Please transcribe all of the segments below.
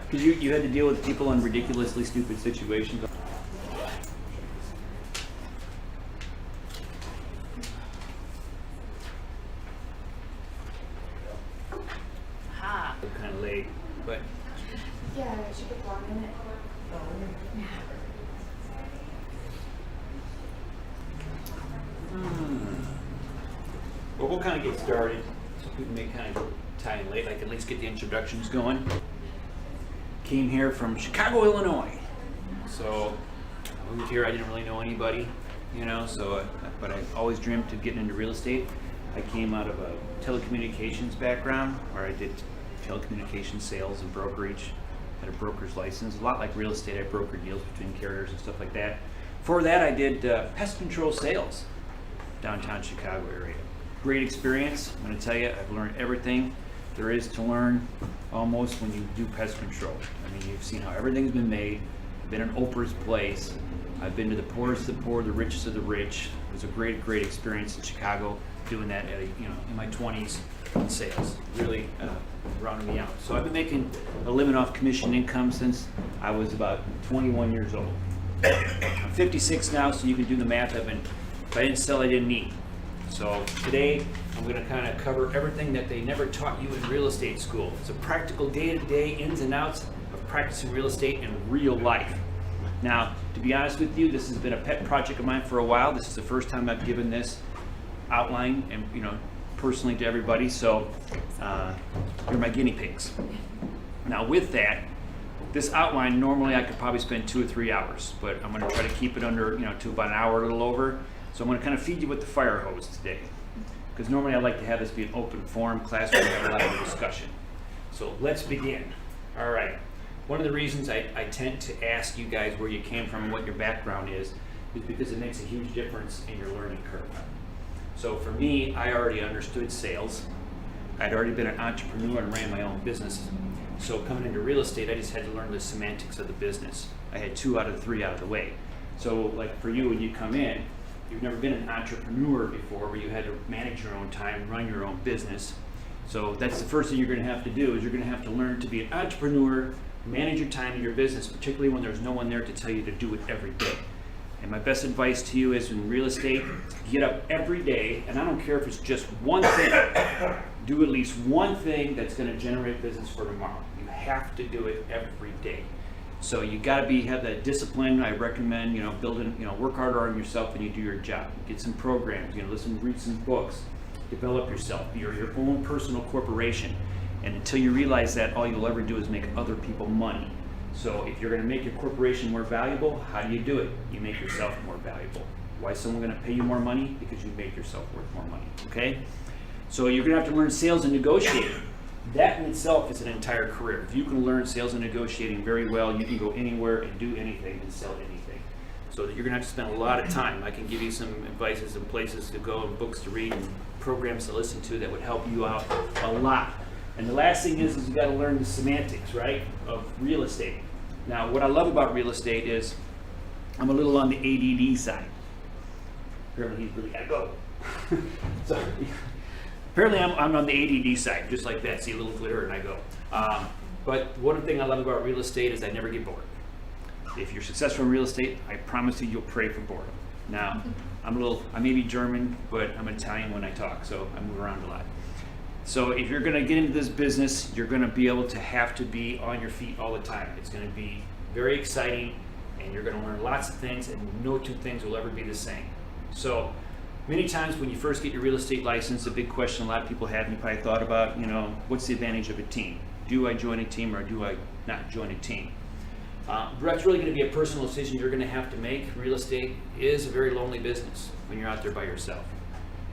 Because you had to deal with people in ridiculously stupid situations. Kind of late, but Yeah, I should get 1 minute. well, we'll kind of get started. So people may kind of tie in late. I can at least get the introductions going. Came here from Chicago, Illinois. So I moved here. I didn't really know anybody, you know. So, but I always dreamt of getting into real estate. I came out of a telecommunications background, where I did telecommunications sales and brokerage. Had a broker's license, a lot like real estate. I brokered deals between carriers and stuff like that. For that, I did pest control sales, downtown Chicago area. Great experience. I'm going to tell you, I've learned everything there is to learn almost when you do pest control. I mean, you've seen how everything's been made. I've been in Oprah's place. I've been to the poorest of the poor, the richest of the rich. It was a great, great experience in Chicago doing that, in my 20s in sales. Really rounded me out. So I've been making a living off commission income since I was about 21 years old. I'm 56 now, so you can do the math. If I didn't sell, I didn't eat. So today, I'm going to kind of cover everything that they never taught you in real estate school. It's a practical day-to-day ins and outs of practicing real estate in real life. Now, to be honest with you, this has been a pet project of mine for a while. This is the first time I've given this outline and, personally to everybody. So you're my guinea pigs. Now with that, this outline, normally I could probably spend 2 or 3 hours, but I'm going to try to keep it under, to about an hour, a little over. So I'm going to kind of feed you with the fire hose today, because normally I like to have this be an open forum class where we have a lot of discussion. So let's begin. All right. One of the reasons I tend to ask you guys where you came from and what your background is because it makes a huge difference in your learning curve. So for me, I already understood sales. I'd already been an entrepreneur and ran my own business. So coming into real estate, I just had to learn the semantics of the business. I had 2 out of 3 out of the way. So like for you, when you come in, you've never been an entrepreneur before where you had to manage your own time, run your own business. So that's the first thing you're going to have to do is you're going to have to learn to be an entrepreneur, manage your time in your business, particularly when there's no one there to tell you to do it every day. And my best advice to you is in real estate, get up every day, and I don't care if it's just one thing, do at least one thing that's going to generate business for tomorrow. You have to do it every day. So you got to have that discipline. I recommend, work harder on yourself than you do your job. Get some programs, read some books, develop yourself, be your own personal corporation. And until you realize that, all you'll ever do is make other people money. So if you're going to make your corporation more valuable, how do you do it? You make yourself more valuable. Why is someone going to pay you more money? Because you make yourself worth more money, okay? So you're going to have to learn sales and negotiating. That in itself is an entire career. If you can learn sales and negotiating very well, you can go anywhere and do anything and sell anything. So you're going to have to spend a lot of time. I can give you some advices and places to go and books to read and programs to listen to that would help you out a lot. And the last thing is you got to learn the semantics, right, of real estate. Now, what I love about real estate is I'm a little on the ADD side. Apparently, he's really got to go. So, apparently, I'm on the ADD side, just like that. See a little glitter and I go. But one thing I love about real estate is I never get bored. If you're successful in real estate, I promise you'll pray for boredom. Now, I may be German, but I'm Italian when I talk, so I move around a lot. So if you're going to get into this business, you're going to be able to have to be on your feet all the time. It's going to be very exciting, and you're going to learn lots of things, and no 2 things will ever be the same. So many times when you first get your real estate license, a big question a lot of people have, and you probably thought about, what's the advantage of a team? Do I join a team or do I not join a team? That's really going to be a personal decision you're going to have to make. Real estate is a very lonely business when you're out there by yourself.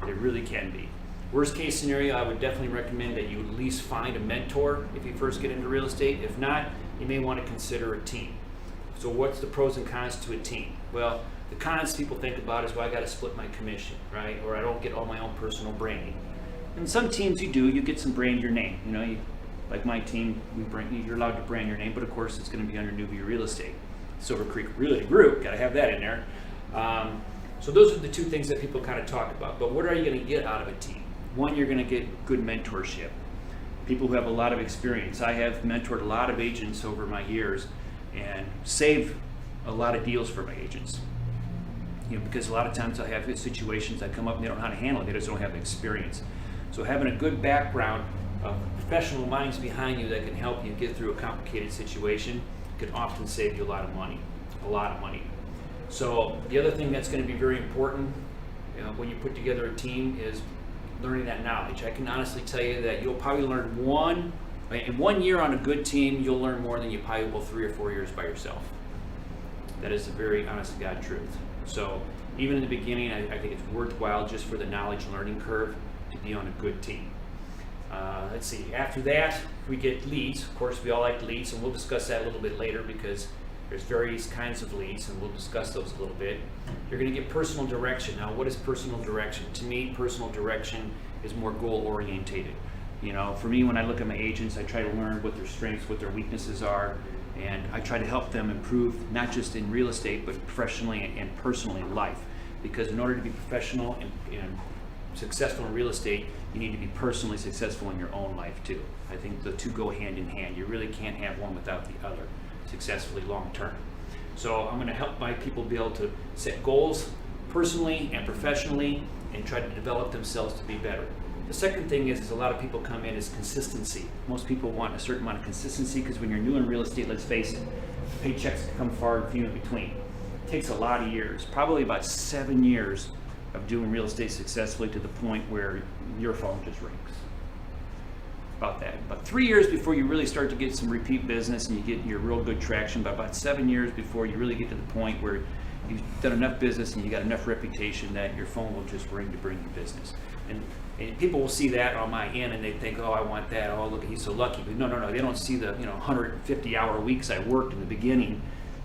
It really can be. Worst case scenario, I would definitely recommend that you at least find a mentor if you first get into real estate. If not, you may want to consider a team. So what's the pros and cons to a team? Well, the cons people think about is, well, I got to split my commission, right? Or I don't get all my own personal branding. And some teams you do, you get some brand your name. Like my team, you're allowed to brand your name, but of course it's going to be under Newbie Real Estate. Silvercreek Realty Group, got to have that in there. So those are the 2 things that people kind of talk about. But what are you going to get out of a team? One, you're going to get good mentorship. people who have a lot of experience. I have mentored a lot of agents over my years and saved a lot of deals for my agents. Because a lot of times I have situations that come up and they don't know how to handle it, they just don't have the experience. So having a good background of professional minds behind you that can help you get through a complicated situation can often save you a lot of money. So the other thing that's going to be very important when you put together a team is learning that knowledge. I can honestly tell you that you'll probably learn in 1 year on a good team, you'll learn more than you probably will 3 or 4 years by yourself. That is a very honest to God truth. So even in the beginning, I think it's worthwhile just for the knowledge learning curve to be on a good team. Let's see, after that, we get leads. Of course, we all like leads, and we'll discuss that a little bit later because there's various kinds of leads, and we'll discuss those a little bit. You're going to get personal direction. Now, what is personal direction? To me, personal direction is more goal-orientated. For me, when I look at my agents, I try to learn what their strengths, what their weaknesses are, and I try to help them improve, not just in real estate, but professionally and personally in life. Because in order to be professional and successful in real estate, you need to be personally successful in your own life too. I think the two go hand in hand. You really can't have one without the other successfully long term. So I'm going to help my people be able to set goals personally and professionally and try to develop themselves to be better. The second thing is a lot of people come in is consistency. Most people want a certain amount of consistency because when you're new in real estate, let's face it, paychecks come far and few in between. It takes a lot of years, probably about 7 years of doing real estate successfully to the point where your phone just rings. About that. About 3 years before you really start to get some repeat business and you get your real good traction, but about 7 years before you really get to the point where you've done enough business and you got enough reputation that your phone will just ring to bring you business. And people will see that on my end and they think, oh, I want that. Oh, look, he's so lucky. But no. They don't see the 150-hour weeks I worked in the beginning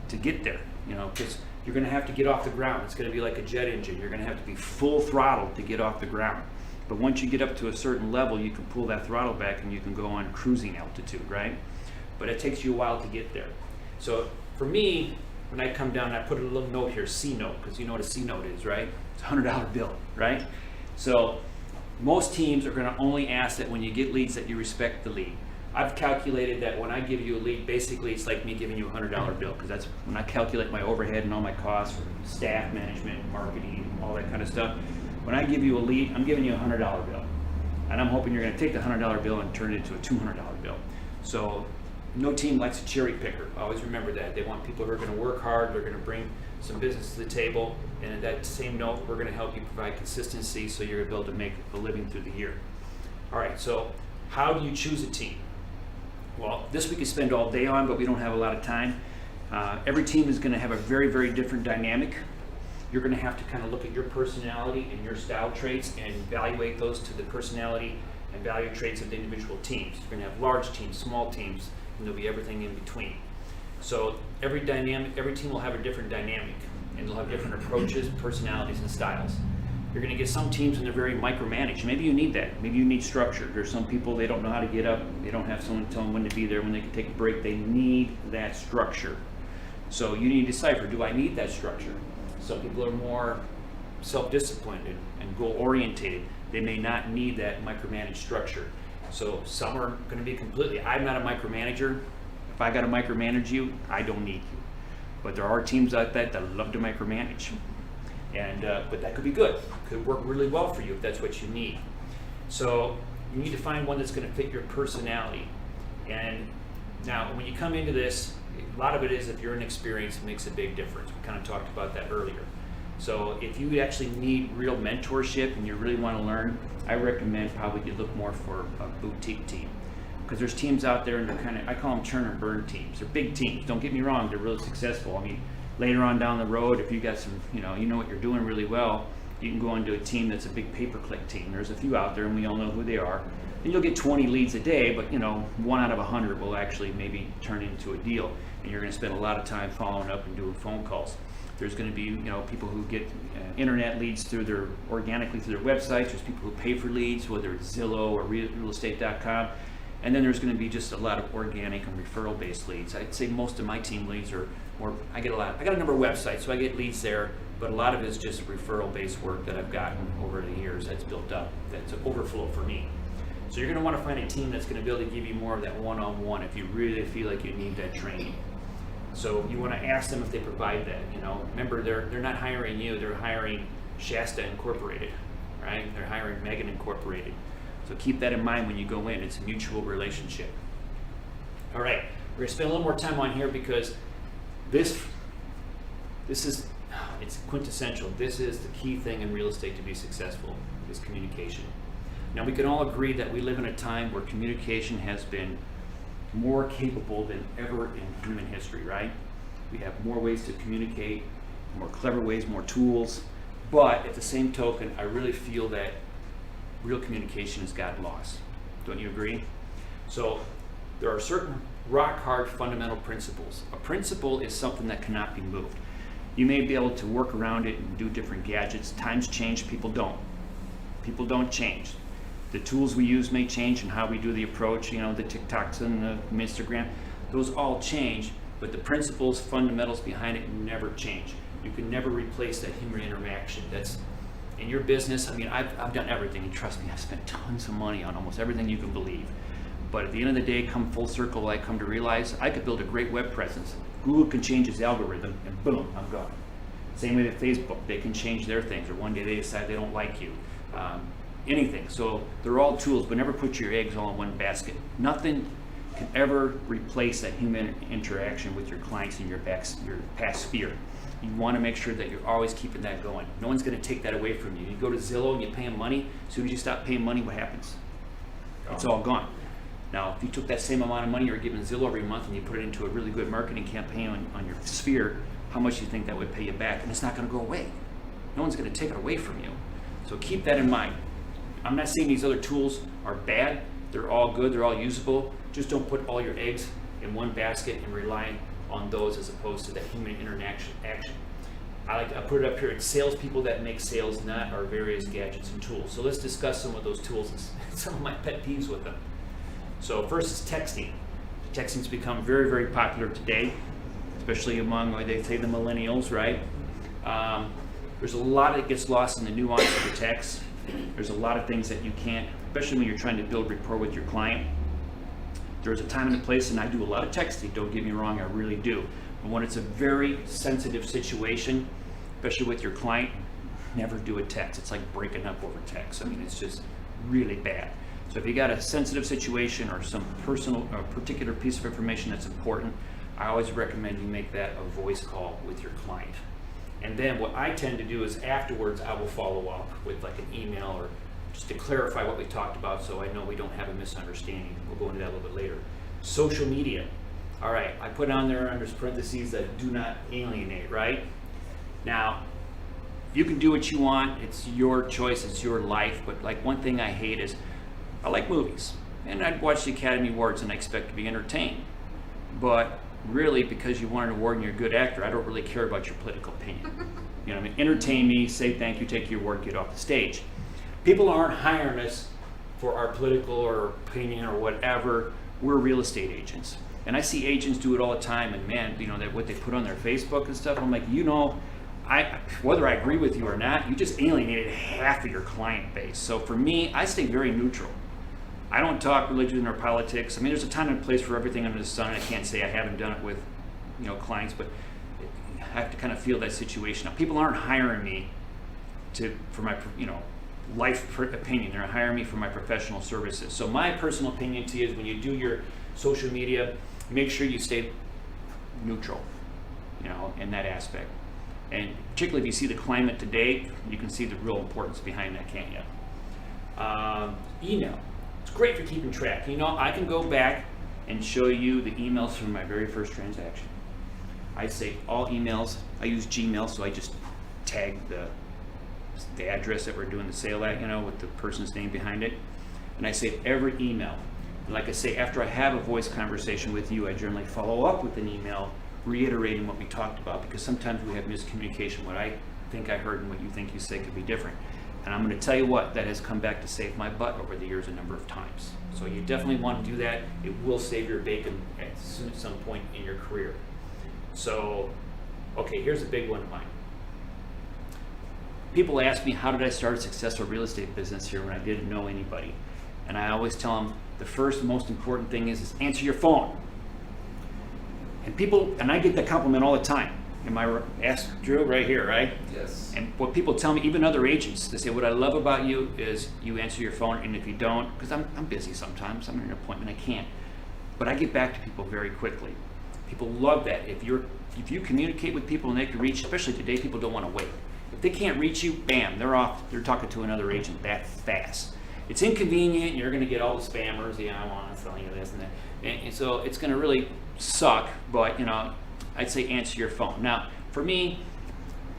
to get there. Because you're going to have to get off the ground. It's going to be like a jet engine. You're going to have to be full throttle to get off the ground. But once you get up to a certain level, you can pull that throttle back and you can go on cruising altitude, right? But it takes you a while to get there. So for me, when I come down, I put a little note here, C note, because you know what a C note is, right? It's a $100 bill, right? So most teams are going to only ask that when you get leads that you respect the lead. I've calculated that when I give you a lead, basically it's like me giving you a $100 bill, because that's when I calculate my overhead and all my costs for staff, management, marketing, all that kind of stuff. When I give you a lead, I'm giving you a $100 bill. And I'm hoping you're going to take the $100 bill and turn it into a $200 bill. So no team likes a cherry picker. Always remember that. They want people who are going to work hard, they're going to bring some business to the table, and at that same note, we're going to help you provide consistency so you're going to be able to make a living through the year. All right, so how do you choose a team? Well, this we could spend all day on, but we don't have a lot of time. Every team is going to have a very, very different dynamic. You're going to have to kind of look at your personality and your style traits and evaluate those to the personality and value traits of the individual teams. You're going to have large teams, small teams, and there'll be everything in between. So every team will have a different dynamic, and they'll have different approaches, personalities, and styles. You're going to get some teams and they're very micromanaged. Maybe you need that. Maybe you need structure. There's some people, they don't know how to get up. They don't have someone to tell them when to be there, when they can take a break. They need that structure. So you need to decipher, do I need that structure? Some people are more self-disciplined and goal-orientated. They may not need that micromanaged structure. So some are going to be completely, I'm not a micromanager. If I got to micromanage you, I don't need you. But there are teams like that love to micromanage. And but that could be good. Could work really well for you if that's what you need. So you need to find one that's going to fit your personality. And now when you come into this, a lot of it is if you're inexperienced, it makes a big difference. We kind of talked about that earlier. So if you actually need real mentorship and you really want to learn, I recommend probably you look more for a boutique team. Because there's teams out there and they're kind of, I call them churn and burn teams. They're big teams. Don't get me wrong, they're really successful. I mean, later on down the road, if you got some, you know what you're doing really well, you can go into a team that's a big pay-per-click team. There's a few out there and we all know who they are. And you'll get 20 leads a day, but 1 out of 100 will actually maybe turn into a deal. And you're going to spend a lot of time following up and doing phone calls. There's going to be people who get internet leads organically through their websites. There's people who pay for leads, whether it's Zillow or realestate.com. And then there's going to be just a lot of organic and referral-based leads. I'd say most of my team leads are more, I got a number of websites, so I get leads there, but a lot of it is just referral-based work that I've gotten over the years that's built up. That's an overflow for me. So you're going to want to find a team that's going to be able to give you more of that one-on-one if you really feel like you need that training. So you want to ask them if they provide that. Remember, they're not hiring you, they're hiring Shasta Incorporated, right? They're hiring Megan Incorporated. So keep that in mind when you go in. It's a mutual relationship. All right, we're going to spend a little more time on here because this is, it's quintessential. This is the key thing in real estate to be successful, is communication. Now, we can all agree that we live in a time where communication has been more capable than ever in human history, right? We have more ways to communicate, more clever ways, more tools, but at the same token, I really feel that real communication has gotten lost. Don't you agree? So there are certain rock hard fundamental principles. A principle is something that cannot be moved. You may be able to work around it and do different gadgets. Times change, people don't. People don't change. The tools we use may change and how we do the approach, the TikToks and the Instagram, those all change, but the principles, fundamentals behind it never change. You can never replace that human interaction. That's in your business. I mean, I've done everything, and trust me, I've spent tons of money on almost everything you can believe. But at the end of the day, come full circle, I come to realize I could build a great web presence. Google can change its algorithm, and boom, I'm gone. Same way with Facebook, they can change their things, or one day they decide they don't like you. Anything. So they're all tools, but never put your eggs all in one basket. Nothing can ever replace that human interaction with your clients in your past sphere. You want to make sure that you're always keeping that going. No one's going to take that away from you. You go to Zillow and you pay them money. As soon as you stop paying money, what happens? It's all gone. Now, if you took that same amount of money you're giving Zillow every month and you put it into a really good marketing campaign on your sphere, how much do you think that would pay you back? And it's not going to go away. No one's going to take it away from you. So keep that in mind. I'm not saying these other tools are bad. They're all good. They're all usable. Just don't put all your eggs in one basket and rely on those as opposed to that human interaction action. I put it up here. It's salespeople that make sales, not our various gadgets and tools. So let's discuss some of those tools and some of my pet peeves with them. So first is texting. Texting's become very, very popular today, especially among, they say, the millennials, right? There's a lot that gets lost in the nuance of the text. There's a lot of things that you can't, especially when you're trying to build rapport with your client. There's a time and a place, and I do a lot of texting, don't get me wrong, I really do. But when it's a very sensitive situation, especially with your client, never do a text. It's like breaking up over text. I mean, it's just really bad. So if you got a sensitive situation or some personal or particular piece of information that's important, I always recommend you make that a voice call with your client. And then what I tend to do is afterwards I will follow up with like an email or just to clarify what we talked about so I know we don't have a misunderstanding. We'll go into that a little bit later. Social media. All right, I put on there under parentheses that do not alienate, right? Now, you can do what you want. It's your choice, it's your life. But like one thing I hate is I like movies. And I'd watch the Academy Awards and I expect to be entertained. But really, because you won an award and you're a good actor, I don't really care about your political opinion. You know what I mean? Entertain me, say thank you, take your award, get off the stage. People aren't hiring us for our political or opinion or whatever. We're real estate agents. And I see agents do it all the time, and man, that what they put on their Facebook and stuff, I'm like, whether I agree with you or not, you just alienated half of your client base. So for me, I stay very neutral. I don't talk religion or politics. I mean, there's a time and place for everything under the sun. I can't say I haven't done it with, clients, but I have to kind of feel that situation. Now, people aren't hiring me for my, life opinion. They're hiring me for my professional services. So my personal opinion to you is when you do your social media, make sure you stay neutral, in that aspect. And particularly if you see the climate today, you can see the real importance behind that, can't you? Email. It's great for keeping track. I can go back and show you the emails from my very first transaction. I save all emails. I use Gmail, so I just tag the address that we're doing the sale at, with the person's name behind it. And I save every email. And like I say, after I have a voice conversation with you, I generally follow up with an email reiterating what we talked about, because sometimes we have miscommunication. What I think I heard and what you think you say could be different. And I'm going to tell you what, that has come back to save my butt over the years a number of times. So you definitely want to do that. It will save your bacon at some point in your career. So, okay, here's a big one of mine. People ask me, how did I start a successful real estate business here when I didn't know anybody? And I always tell them the first most important thing is answer your phone. And people, and I get that compliment all the time. Ask Drew right here, right? Yes. And what people tell me, even other agents, they say, what I love about you is you answer your phone, and if you don't, because I'm busy sometimes, I'm in an appointment, I can't. But I get back to people very quickly. People love that. If you communicate with people and they can reach, especially today, people don't want to wait. If they can't reach you, bam, they're off. They're talking to another agent that fast. It's inconvenient. You're going to get all the spammers. Yeah, I want to sell you this and that. And so it's going to really suck. But I'd say answer your phone. Now, for me,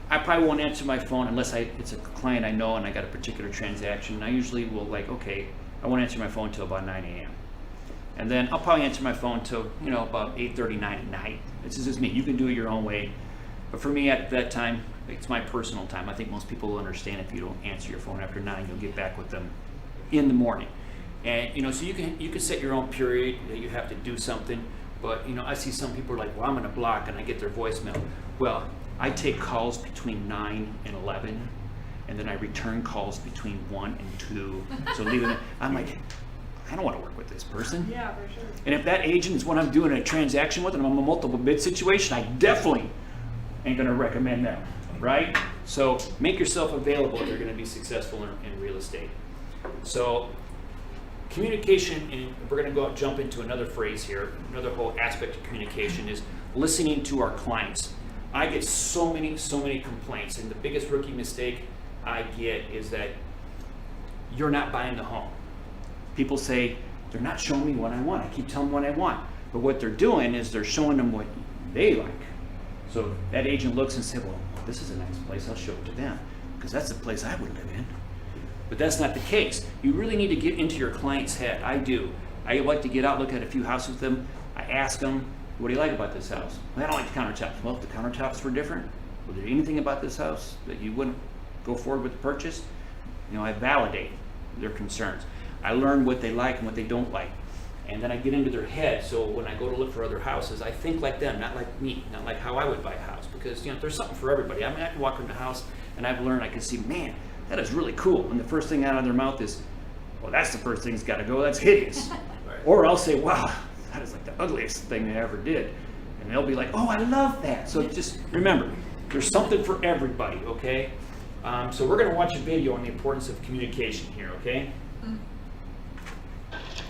I probably won't answer my phone unless it's a client I know and I got a particular transaction. I usually will okay, I won't answer my phone till about 9 a.m. And then I'll probably answer my phone till about 8:30, 9 at night. This is just me. You can do it your own way. But for me, at that time, it's my personal time. I think most people will understand if you don't answer your phone after 9, you'll get back with them in the morning. And so you can set your own period that you have to do something. But I see some people are like, well, I'm going to block, and I get their voicemail. Well, I take calls between 9 and 11, and then I return calls between 1 and 2. So leaving it, I'm like, I don't want to work with this person. Yeah, for sure. And if that agent is what I'm doing a transaction with and I'm a multiple bid situation, I definitely ain't going to recommend them, right? So make yourself available if you're going to be successful in real estate. So communication, and we're going to jump into another phrase here, another whole aspect of communication is listening to our clients. I get so many complaints, and the biggest rookie mistake I get is that you're not buying the home. People say, they're not showing me what I want. I keep telling them what I want. But what they're doing is they're showing them what they like. So that agent looks and says, well, this is a nice place. I'll show it to them because that's the place I would live in. But that's not the case. You really need to get into your client's head. I do. I like to get out, look at a few houses with them. I ask them, what do you like about this house? Well, I don't like the countertops. Well, if the countertops were different, was there anything about this house that you wouldn't go forward with the purchase? I validate their concerns. I learn what they like and what they don't like. And then I get into their head, so when I go to look for other houses, I think like them, not like me, not like how I would buy a house. Because there's something for everybody. I can walk in the house and I've learned, I can see, man, that is really cool. And the first thing out of their mouth is, well, that's the first thing that's got to go. That's hideous. Right. Or I'll say, wow, that is like the ugliest thing they ever did. And they'll be like, oh, I love that. So just remember, there's something for everybody, okay? So we're going to watch a video on the importance of communication here, okay?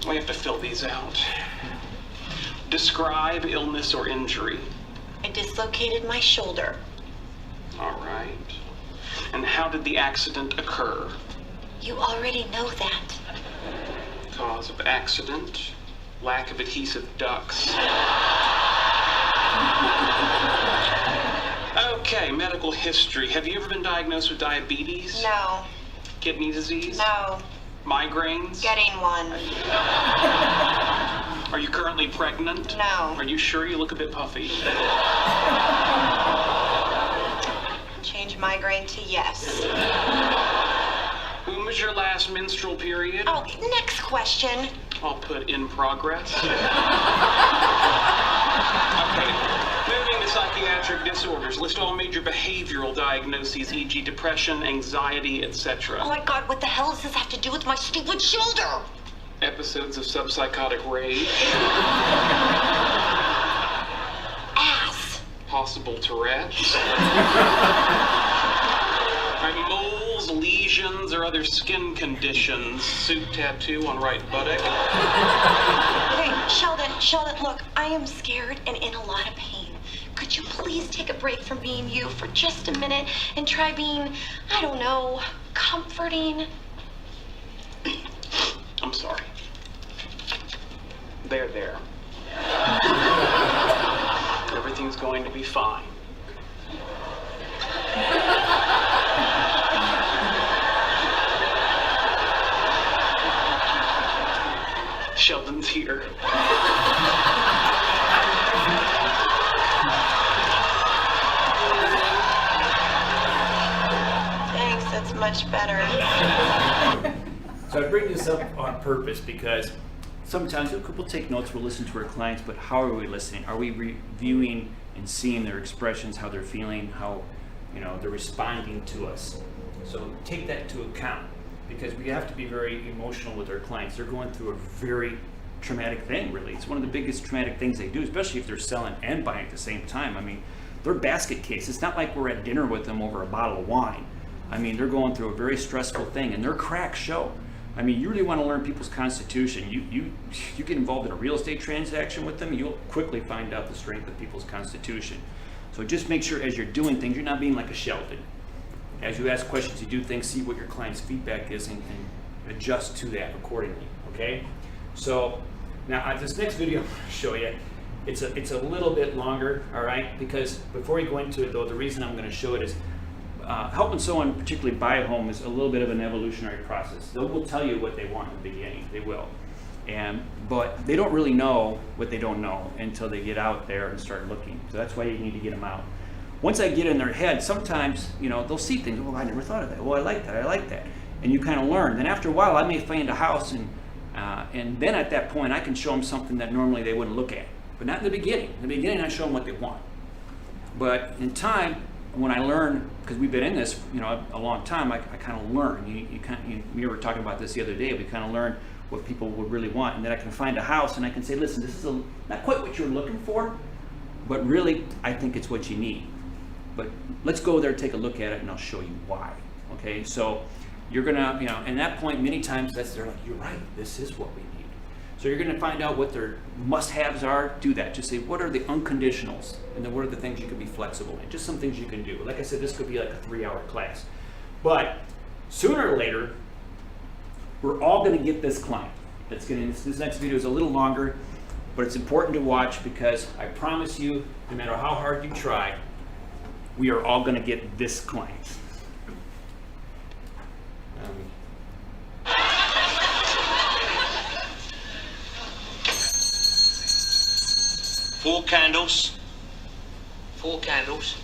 We have to fill these out. Describe illness or injury. I dislocated my shoulder. All right. And how did the accident occur? You already know that. Cause of accident, lack of adhesive ducts. Okay, medical history. Have you ever been diagnosed with diabetes? No. Kidney disease? No. Migraines? Getting one. Are you currently pregnant? No. Are you sure you look a bit puffy? Change migraine to yes. When was your last menstrual period? Oh, next question. I'll put in progress. Okay. Moving to psychiatric disorders. List all major behavioral diagnoses, e.g. depression, anxiety, etc. Oh my God, what the hell does this have to do with my stupid shoulder? Episodes of subpsychotic rage. Ass. Possible Tourette's. Right, moles, lesions, or other skin conditions. Suit tattoo on right buttock. Okay, Sheldon, look, I am scared and in a lot of pain. Could you please take a break from being you for just a minute and try being, I don't know, comforting? I'm sorry. There. Everything's going to be fine. Sheldon's here. Thanks, that's much better. So I bring this up on purpose because sometimes we'll take notes, we'll listen to our clients, but how are we listening? Are we reviewing and seeing their expressions, how they're feeling, how they're responding to us? So take that into account because we have to be very emotional with our clients. They're going through a very traumatic thing, really. It's one of the biggest traumatic things they do, especially if they're selling and buying at the same time. I mean, they're basket case. It's not like we're at dinner with them over a bottle of wine. I mean, they're going through a very stressful thing, and their cracks show. I mean, you really want to learn people's constitution. You get involved in a real estate transaction with them, you'll quickly find out the strength of people's constitution. So just make sure as you're doing things, you're not being like a Sheldon. As you ask questions, you do things, see what your client's feedback is, and adjust to that accordingly, okay? So now this next video I'm going to show you, it's a little bit longer, all right? Because before we go into it though, the reason I'm going to show it is helping someone particularly buy a home is a little bit of an evolutionary process. They will tell you what they want in the beginning, they will. But they don't really know what they don't know until they get out there and start looking. So that's why you need to get them out. Once I get in their head, sometimes, you know, they'll see things, oh, I never thought of that. Oh, I like that, I like that. And you kind of learn. Then after a while, I may find a house, and then at that point, I can show them something that normally they wouldn't look at. But not in the beginning. In the beginning, I show them what they want. But in time, when I learn, because we've been in this, you know, a long time, I kind of learn. We were talking about this the other day. We kind of learn what people would really want, and then I can find a house and I can say, listen, this is not quite what you're looking for, but really, I think it's what you need. But let's go there, take a look at it, and I'll show you why. Okay, so you're gonna, you know, and at that point, many times they're like, you're right, this is what we need. So you're gonna find out what their must-haves are. Do that. Just say, what are the unconditionals, and then what are the things you can be flexible in? Just some things you can do. Like I said, this could be like a 3-hour class, but sooner or later, we're all going to get this client. This next video is a little longer, but it's important to watch because I promise you, no matter how hard you try, we are all going to get this client. Four candles. 4 candles.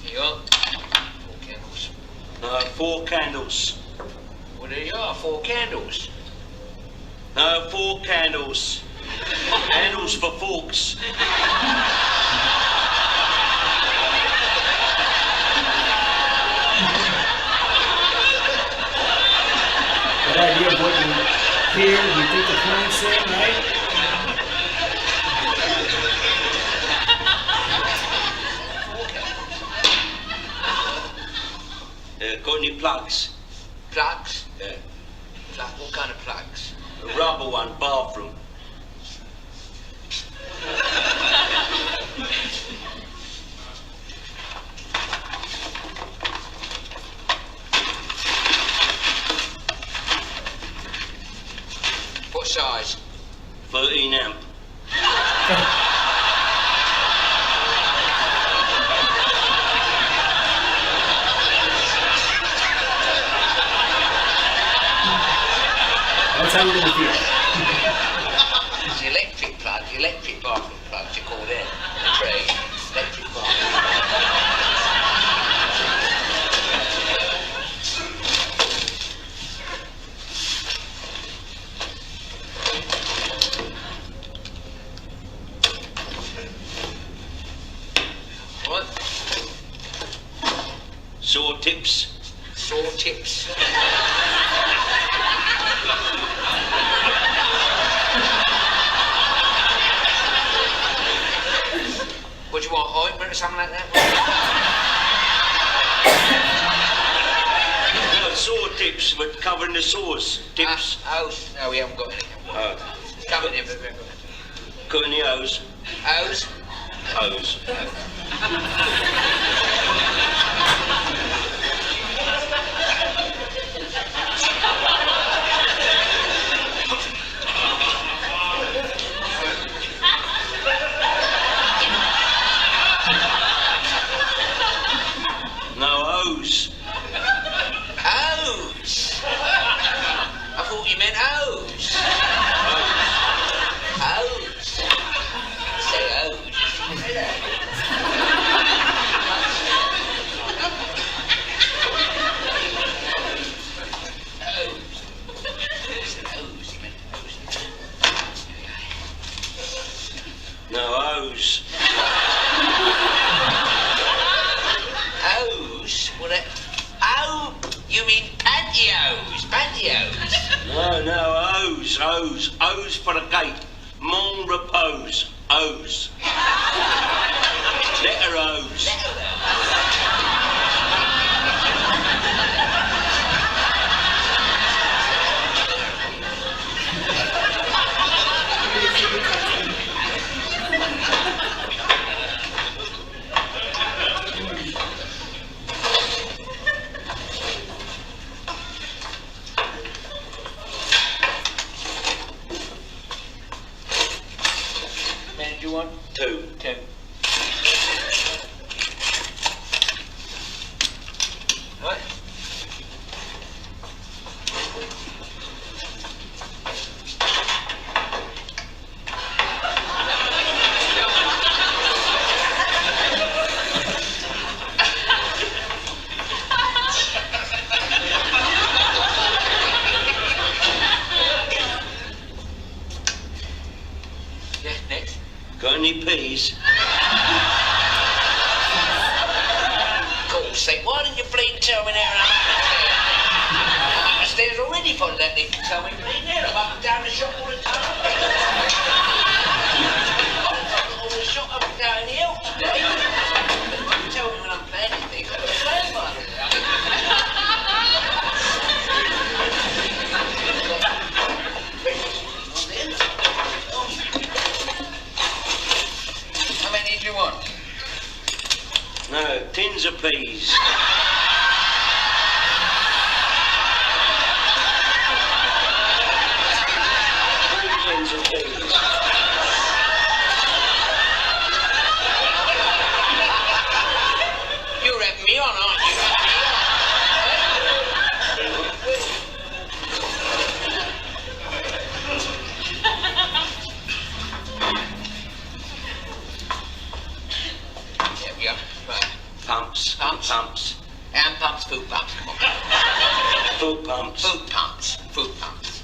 Here you are. 4 candles. No, 4 candles. Well, there you are, 4 candles. No, 4 candles. Handles for forks. That idea of what you hear, you think the client's saying, right? Got any plugs? Plugs? Yeah. Plug, what kind of plugs? A rubber one, bathroom. What size? 13 amp. That's how we're going to feel. It's the electric plug, the electric bathroom plugs, you call them. The trade. Electric bathroom. What? Saw tips. Saw tips. What do you want, ointment or something like that? No, saw tips, but covering the saws. Tips. No, we haven't got any. Oh. Coming in, but we haven't got any. Got any hose? Hose? Hose. No hose. Hose? I thought you meant hose. Hose. Say hose. O's, O's, O's for the gate. Mon repose, O's. Letter O's. Man, do you want? Two. What? Yeah, next. Got any peas? God's sake, why didn't you bleed tell me there? I'm upstairs already for that they can tell me bleed there. I'm up and down the shop all the time. I'm all the shop up and down the hill today. You tell me when I'm planning things. I'm playing by How many do you want? No, tins of peas. Three tins of peas. You're having me on, aren't you? There we are. Right. Pumps. Pumps. Pumps. Hand pumps, food pumps. Come on. Food pumps. Food pumps. Food pumps.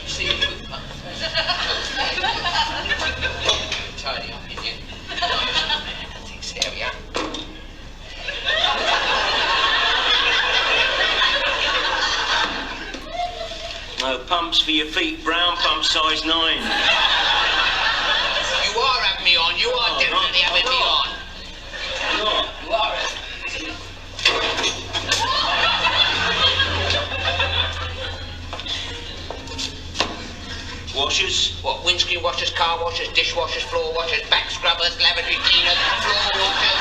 See food pumps. Tidy up, in here. Thanks, there we are. No pumps for your feet. Brown pump size 9. You are having me on. You are No, definitely not- having me not. on. No. You are. Washers. What, windscreen washers, car washers, dishwashers, floor washers, back scrubbers, lavatory cleaners, floor washers.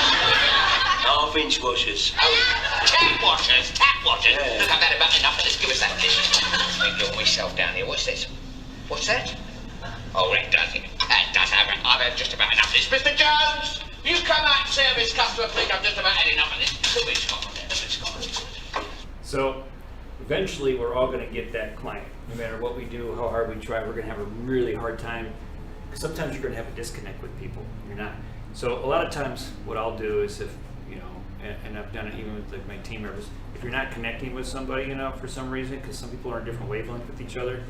Half-inch washers. Oh, tap washers, tap washers. Yeah. Look, I've had about enough of this. Give us that list. Let me get myself down here. What's this? What's that? Oh, that does it. That does have it. I've had just about enough of this. Mr. Jones, you come out and service customer, please. I've just about had enough of this. Look at Scotland there. Look at Scotland. So eventually we're all going to get that client. No matter what we do, how hard we try, we're going to have a really hard time. Because sometimes you're going to have a disconnect with people. You're not. So a lot of times what I'll do is if, you know, and I've done it even with like my team members, if you're not connecting with somebody, you know, for some reason, because some people are on different wavelength with each other,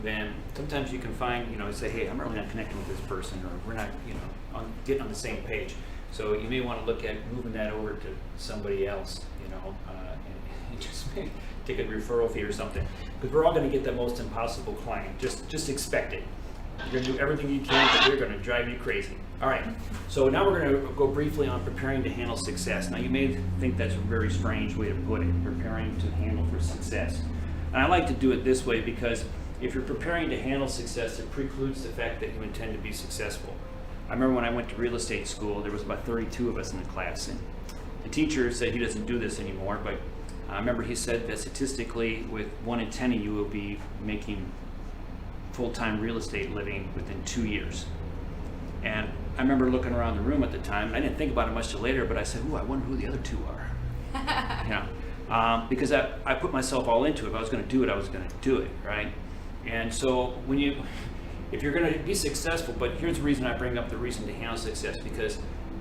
then sometimes you can find, you know, say, hey, I'm really not connecting with this person, or we're not, you know, getting on the same page. So you may want to look at moving that over to somebody else, you know, and just maybe take a referral fee or something. Because we're all going to get the most impossible client. Just expect it. You're going to do everything you can, but they're going to drive you crazy. All right, so now we're going to go briefly on preparing to handle success. Now you may think that's a very strange way to put it, preparing to handle for success. And I like to do it this way because if you're preparing to handle success, it precludes the fact that you intend to be successful. I remember when I went to real estate school, there was about 32 of us in the class, and the teacher said he doesn't do this anymore, but I remember he said that statistically with 1 in 10 of you will be making full-time real estate living within 2 years. And I remember looking around the room at the time, and I didn't think about it much till later, but I said, ooh, I wonder who the other two are. You know, because I put myself all into it. If I was going to do it, I was going to do it, right? And so if you're going to be successful, but here's the reason I bring up the reason to handle success, because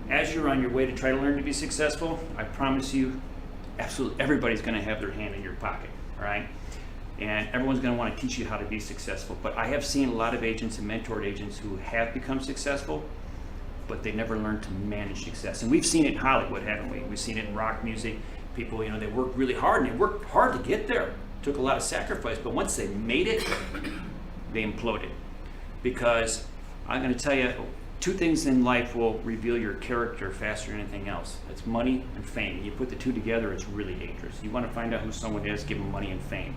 as you're on your way to try to learn to be successful, I promise you, absolutely everybody's going to have their hand in your pocket, all right? And everyone's going to want to teach you how to be successful. But I have seen a lot of agents and mentored agents who have become successful but they never learn to manage success. And we've seen it in Hollywood, haven't we? We've seen it in rock music. People, they work really hard, and they worked hard to get there. Took a lot of sacrifice, but once they made it, they imploded. Because I'm going to tell you, two things in life will reveal your character faster than anything else. It's money and fame. You put the two together, it's really dangerous. You want to find out who someone is, give them money and fame.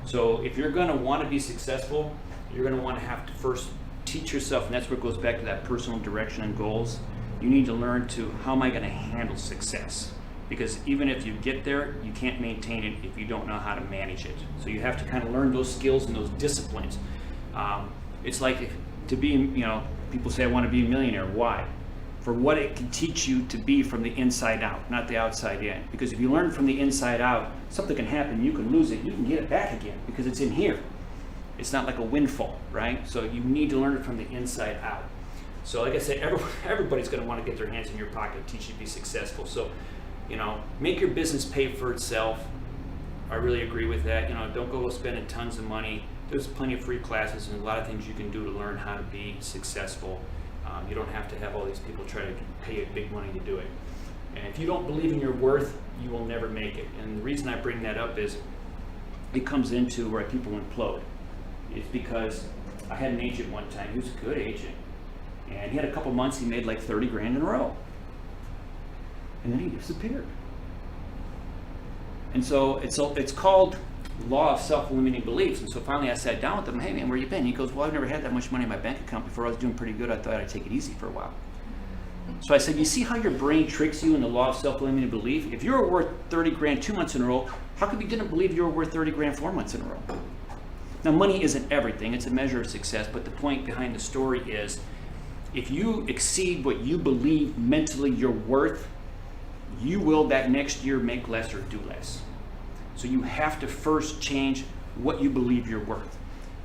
So if you're going to want to be successful, you're going to want to have to first teach yourself, and that's what goes back to that personal direction and goals. You need to learn to, how am I going to handle success? Because even if you get there, you can't maintain it if you don't know how to manage it. So you have to kind of learn those skills and those disciplines. It's like to be, people say I want to be a millionaire. Why? For what it can teach you to be from the inside out, not the outside in. Because if you learn from the inside out, something can happen, you can lose it, you can get it back again because it's in here. It's not like a windfall, right? So you need to learn it from the inside out. So like I said, everybody's going to want to get their hands in your pocket, teach you to be successful. So, make your business pay for itself. I really agree with that. Don't go spending tons of money. There's plenty of free classes and a lot of things you can do to learn how to be successful. You don't have to have all these people try to pay you big money to do it. And if you don't believe in your worth, you will never make it. And the reason I bring that up is it comes into where people implode. It's because I had an agent one time. He was a good agent. And he had a couple months, he made like 30 grand in a row. And then he disappeared. And so it's called law of self-limiting beliefs. And so finally I sat down with him, hey man, where you been? He goes, well, I've never had that much money in my bank account before. I was doing pretty good. I thought I'd take it easy for a while. So I said, you see how your brain tricks you in the law of self-limiting belief? If you were worth 30 grand 2 months in a row, how come you didn't believe you were worth 30 grand 4 months in a row? Now money isn't everything, it's a measure of success, but the point behind the story is if you exceed what you believe mentally you're worth, you will that next year make less or do less. So you have to first change what you believe you're worth.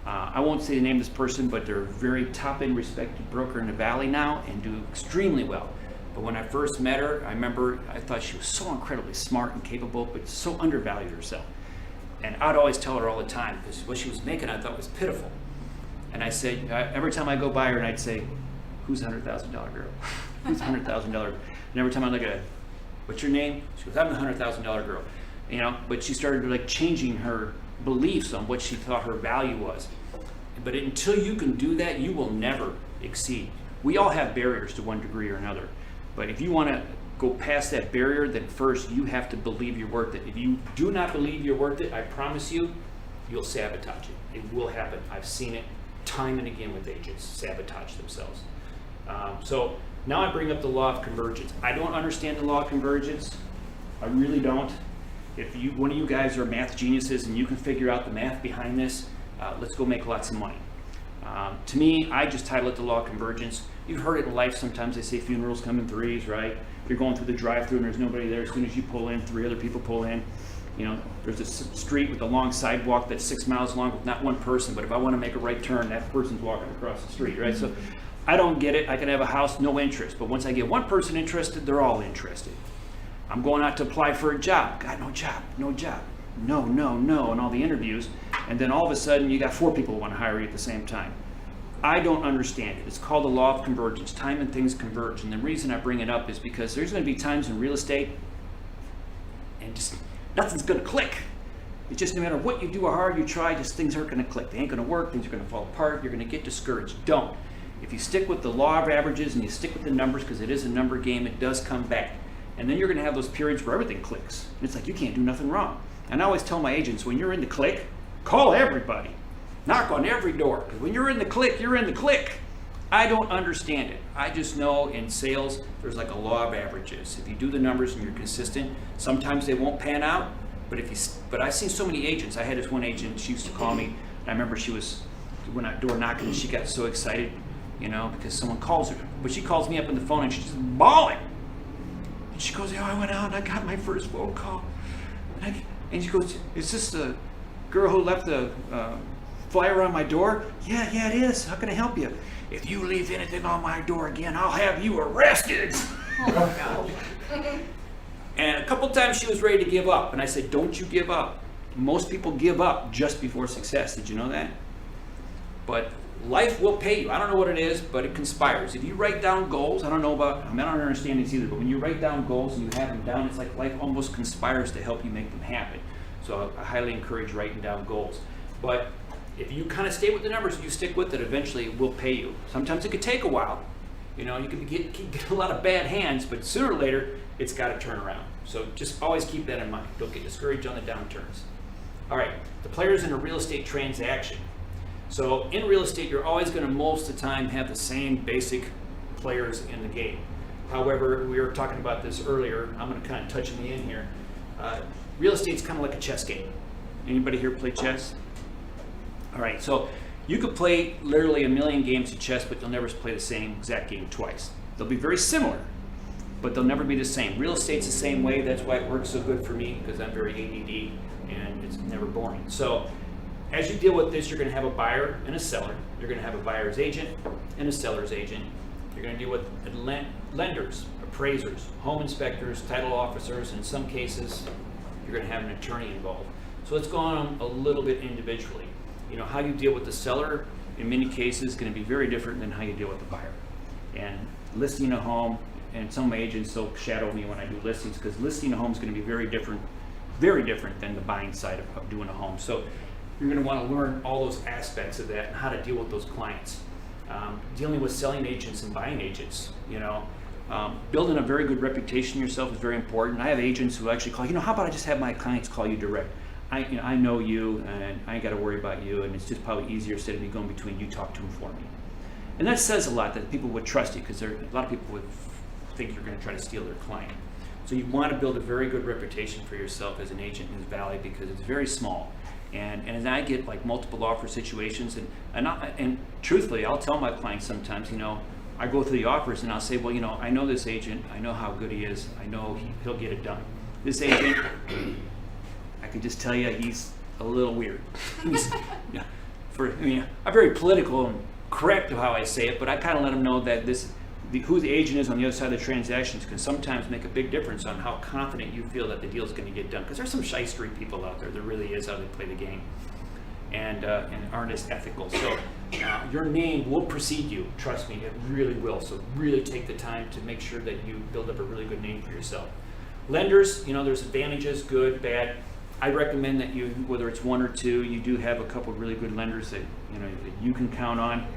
I won't say the name of this person, but they're a very top-end respected broker in the Valley now and do extremely well. But when I first met her, I remember I thought she was so incredibly smart and capable, but so undervalued herself. And I'd always tell her all the time, because what she was making I thought was pitiful. And I said, every time I go by her and I'd say, who's a $100,000 girl? Who's a $100,000 girl? And every time I look at her, what's your name? She goes, I'm the $100,000 girl. But she started changing her beliefs on what she thought her value was. But until you can do that, you will never exceed. We all have barriers to one degree or another. But if you want to go past that barrier, then first you have to believe you're worth it. If you do not believe you're worth it, I promise you, you'll sabotage it. It will happen. I've seen it time and again with agents sabotage themselves. So now I bring up the law of convergence. I don't understand the law of convergence. I really don't. If one of you guys are math geniuses and you can figure out the math behind this, let's go make lots of money. To me, I just title it the law of convergence. You've heard it in life sometimes. They say funerals come in threes, right? If you're going through the drive-thru and there's nobody there, as soon as you pull in, 3 other people pull in. There's a street with a long sidewalk that's 6 miles long with not one person, but if I want to make a right turn, that person's walking across the street, right? So I don't get it. I can have a house, no interest, but once I get one person interested, they're all interested. I'm going out to apply for a job. God, no job. No, and all the interviews. And then all of a sudden, you got 4 people who want to hire you at the same time. I don't understand it. It's called the law of convergence. Time and things converge. And the reason I bring it up is because there's going to be times in real estate and just nothing's going to click. It's just no matter what you do or how hard you try, just things aren't going to click. They ain't going to work. Things are going to fall apart. You're going to get discouraged. Don't. If you stick with the law of averages and you stick with the numbers, because it is a number game, it does come back. And then you're going to have those periods where everything clicks. And it's like you can't do nothing wrong. And I always tell my agents, when you're in the click, call everybody. Knock on every door. Because when you're in the click, you're in the click. I don't understand it. I just know in sales, there's like a law of averages. If you do the numbers and you're consistent, sometimes they won't pan out. But I've seen so many agents. I had this one agent, she used to call me. And I remember when I door knocking, and she got so excited, because someone calls her. But she calls me up on the phone and she's bawling. And she goes, I went out and I got my first phone call. And she goes, is this the girl who left the flyer on my door? Yeah, it is. How can I help you? If you leave anything on my door again, I'll have you arrested. Oh, God. And a couple times she was ready to give up. And I said, don't you give up. Most people give up just before success. Did you know that? But life will pay you. I don't know what it is, but it conspires. If you write down goals, I don't understand these either, but when you write down goals and you have them down, it's like life almost conspires to help you make them happen. So I highly encourage writing down goals. But if you kind of stay with the numbers, you stick with it, eventually it will pay you. Sometimes it could take a while. You know, you can get a lot of bad hands, but sooner or later, it's got to turn around. So just always keep that in mind. Don't get discouraged on the downturns. All right, the players in a real estate transaction. So in real estate, you're always going to most of the time have the same basic players in the game. However, we were talking about this earlier. I'm going to kind of touch on the end here. Real estate's kind of like a chess game. Anybody here play chess? All right, so you could play literally a million games of chess, but you'll never play the same exact game twice. They'll be very similar, but they'll never be the same. Real estate's the same way. That's why it works so good for me, because I'm very ADD and it's never boring. So as you deal with this, you're going to have a buyer and a seller. You're going to have a buyer's agent and a seller's agent. You're going to deal with lenders, appraisers, home inspectors, title officers. In some cases, you're going to have an attorney involved. So let's go on a little bit individually. You know, how you deal with the seller, in many cases, is going to be very different than how you deal with the buyer. And listing a home, and some agents will shadow me when I do listings, because listing a home is going to be very different than the buying side of doing a home. So you're going to want to learn all those aspects of that and how to deal with those clients. Dealing with selling agents and buying agents, you know, building a very good reputation yourself is very important. I have agents who actually call, how about I just have my clients call you direct? I know you, and I ain't got to worry about you, and it's just probably easier instead of me going between you, talk to them for me. And that says a lot, that people would trust you, because a lot of people would think you're going to try to steal their client. So you want to build a very good reputation for yourself as an agent in this valley, because it's very small. And as I get like multiple offer situations, and truthfully, I'll tell my clients sometimes, I go through the offers and I'll say, well, I know this agent, I know how good he is, I know he'll get it done. This agent, I can just tell you, he's a little weird. I'm very political and correct of how I say it, but I kind of let them know that who the agent is on the other side of the transactions can sometimes make a big difference on how confident you feel that the deal is going to get done. Because there's some shystery people out there. There really is, how they play the game, and aren't as ethical. So your name will precede you. Trust me, it really will. So really take the time to make sure that you build up a really good name for yourself. Lenders, there's advantages, good, bad. I recommend that you, whether it's one or two, you do have a couple of really good lenders that that you can count on.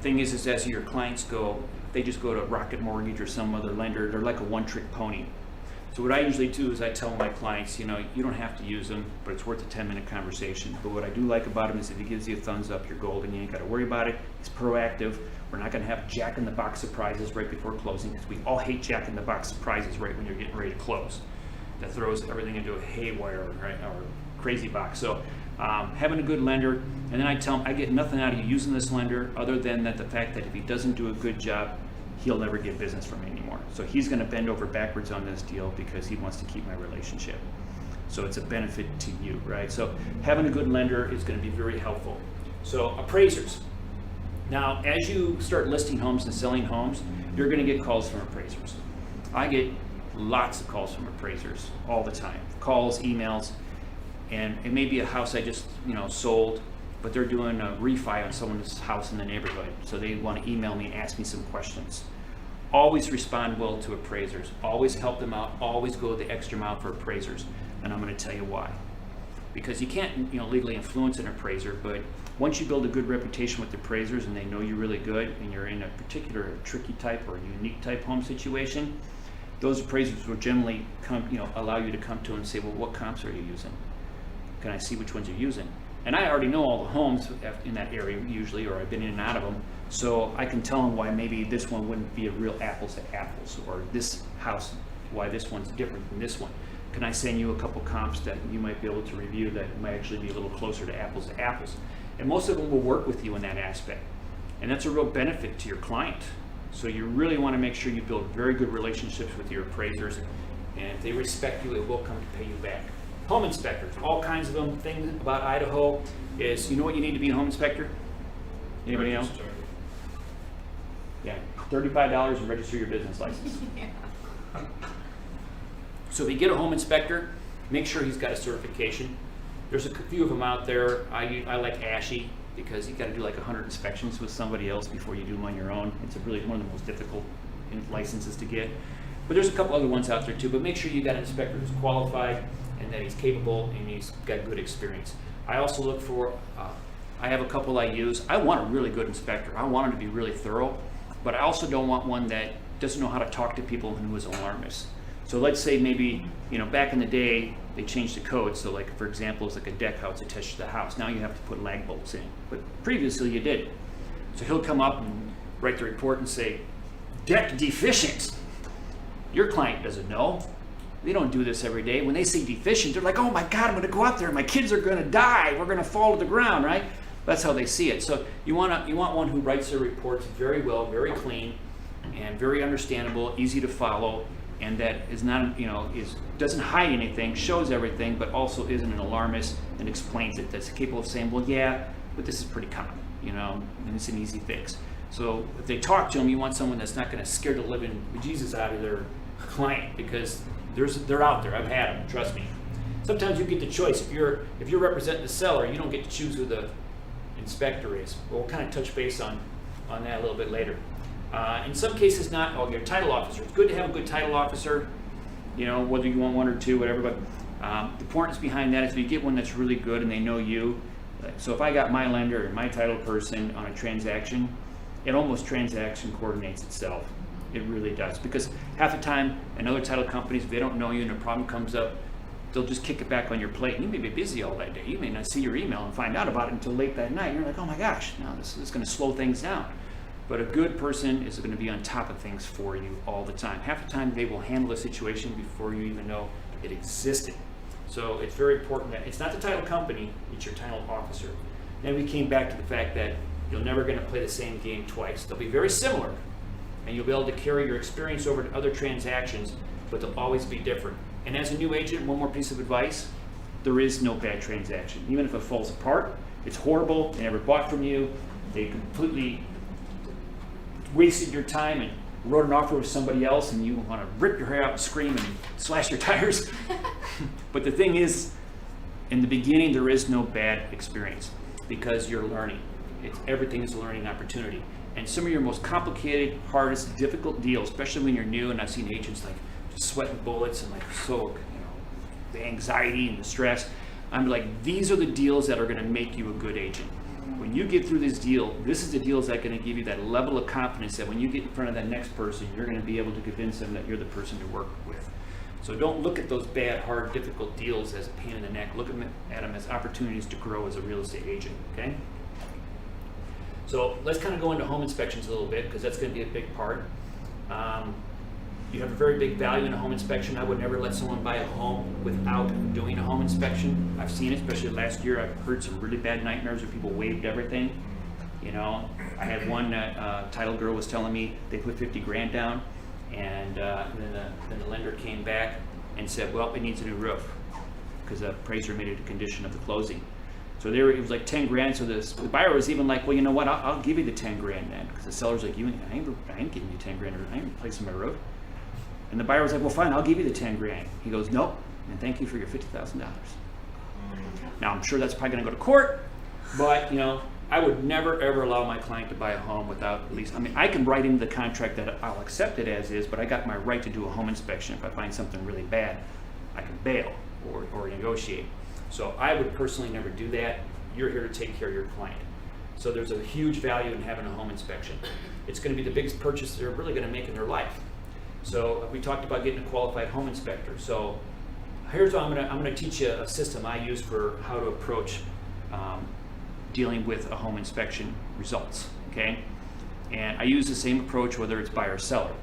Thing is as your clients go, they just go to Rocket Mortgage or some other lender. They're like a one-trick pony. So what I usually do is I tell my clients, you don't have to use them, but it's worth a 10-minute conversation. But what I do like about him is if he gives you a thumbs up, you're golden. You ain't got to worry about it. He's proactive. We're not going to have jack-in-the-box surprises right before closing, because we all hate jack-in-the-box surprises right when you're getting ready to close. That throws everything into a haywire, right, or crazy box. So having a good lender, and then I tell him I get nothing out of you using this lender other than that the fact that if he doesn't do a good job, he'll never get business from me anymore. So he's going to bend over backwards on this deal because he wants to keep my relationship. So it's a benefit to you, right? So having a good lender is going to be very helpful. So appraisers. Now, as you start listing homes and selling homes, you're going to get calls from appraisers. I get lots of calls from appraisers all the time. Calls, emails, and it may be a house I just sold, but they're doing a refi on someone's house in the neighborhood, so they want to email me and ask me some questions. Always respond well to appraisers. Always help them out. Always go the extra mile for appraisers, and I'm going to tell you why. Because you can't legally influence an appraiser, but once you build a good reputation with appraisers and they know you're really good and you're in a particular tricky type or unique type home situation, those appraisers will generally allow you to come to them and say, well, what comps are you using? Can I see which ones you're using? And I already know all the homes in that area usually, or I've been in and out of them, so I can tell them why maybe this one wouldn't be a real apples to apples, or this house, why this one's different than this one. Can I send you a couple comps that you might be able to review that might actually be a little closer to apples? And most of them will work with you in that aspect. And that's a real benefit to your client. So you really want to make sure you build very good relationships with your appraisers, and if they respect you, it will come to pay you back. Home inspectors, all kinds of them. Thing about Idaho is, you know what you need to be a home inspector? Anybody else? Yeah, $35 and register your business license. So if you get a home inspector, make sure he's got a certification. There's a few of them out there. I like ASHI. because you got to do like 100 inspections with somebody else before you do them on your own. It's really one of the most difficult licenses to get. But there's a couple other ones out there too, but make sure you got an inspector who's qualified and that he's capable and he's got good experience. I also look for, I have a couple I use. I want a really good inspector. I want him to be really thorough, but I also don't want one that doesn't know how to talk to people and who is alarmist. So let's say maybe, back in the day, they changed the code. So like, for example, it's like a deck how it's attached to the house. Now you have to put lag bolts in, but previously you did. So he'll come up and write the report and say, deck deficient. Your client doesn't know. They don't do this every day. When they say deficient, they're like, oh my God, I'm gonna go out there, my kids are gonna die, we're gonna fall to the ground, right? That's how they see it. So you want one who writes their reports very well, very clean, and very understandable, easy to follow, and that is not, doesn't hide anything, shows everything, but also isn't an alarmist and explains it. That's capable of saying, well, yeah, but this is pretty common, and it's an easy fix. So if they talk to them, you want someone that's not going to scare the living Jesus out of their client, because they're out there. I've had them, trust me. Sometimes you get the choice. If you're representing the seller, you don't get to choose who the inspector is. But we'll kind of touch base on that a little bit later. In some cases, your title officer. It's good to have a good title officer, whether you want one or two, whatever. But the importance behind that is if you get one that's really good and they know you. So if I got my lender and my title person on a transaction, it almost transaction coordinates itself. It really does. Because half the time, in other title companies, if they don't know you and a problem comes up, they'll just kick it back on your plate. You may be busy all that day. You may not see your email and find out about it until late that night. You're like, oh my gosh, no, this is going to slow things down. But a good person is going to be on top of things for you all the time. Half the time, they will handle a situation before you even know it existed. So it's very important that it's not the title company, it's your title officer. Then we came back to the fact that you're never going to play the same game twice. They'll be very similar, and you'll be able to carry your experience over to other transactions, but they'll always be different. And as a new agent, one more piece of advice, there is no bad transaction. Even if it falls apart, it's horrible, they never bought from you, they completely wasted your time and wrote an offer with somebody else, and you want to rip your hair out and scream and slash your tires. But the thing is, in the beginning, there is no bad experience because you're learning. Everything is a learning opportunity. And some of your most complicated, hardest, difficult deals, especially when you're new, and I've seen agents like just sweating bullets and like so, the anxiety and the stress. I'm like, these are the deals that are going to make you a good agent. When you get through this deal, this is the deals that are going to give you that level of confidence that when you get in front of that next person, you're going to be able to convince them that you're the person to work with. So don't look at those bad, hard, difficult deals as a pain in the neck. Look at them as opportunities to grow as a real estate agent, okay? So let's kind of go into home inspections a little bit, because that's going to be a big part. You have a very big value in a home inspection. I would never let someone buy a home without doing a home inspection. I've seen it, especially last year. I've heard some really bad nightmares where people waived everything. I had one title girl was telling me they put 50 grand down, and then the lender came back and said, well, it needs a new roof, because the appraiser made it a condition of the closing. So it was like 10 grand. So the buyer was even like, well, you know what? I'll give you the 10 grand then, because the seller's like, I ain't giving you 10 grand. I ain't replacing my roof. And the buyer was like, well, fine, I'll give you the 10 grand. He goes, nope, and thank you for your $50,000. Now, I'm sure that's probably going to go to court, but I would never ever allow my client to buy a home without at least, I can write into the contract that I'll accept it as is, but I got my right to do a home inspection. If I find something really bad, I can bail or negotiate. So I would personally never do that. You're here to take care of your client. So there's a huge value in having a home inspection. It's going to be the biggest purchase they're really going to make in their life. So we talked about getting a qualified home inspector. So here's what I'm going to teach you a system I use for how to approach dealing with a home inspection results, okay? And I use the same approach whether it's buyer or seller.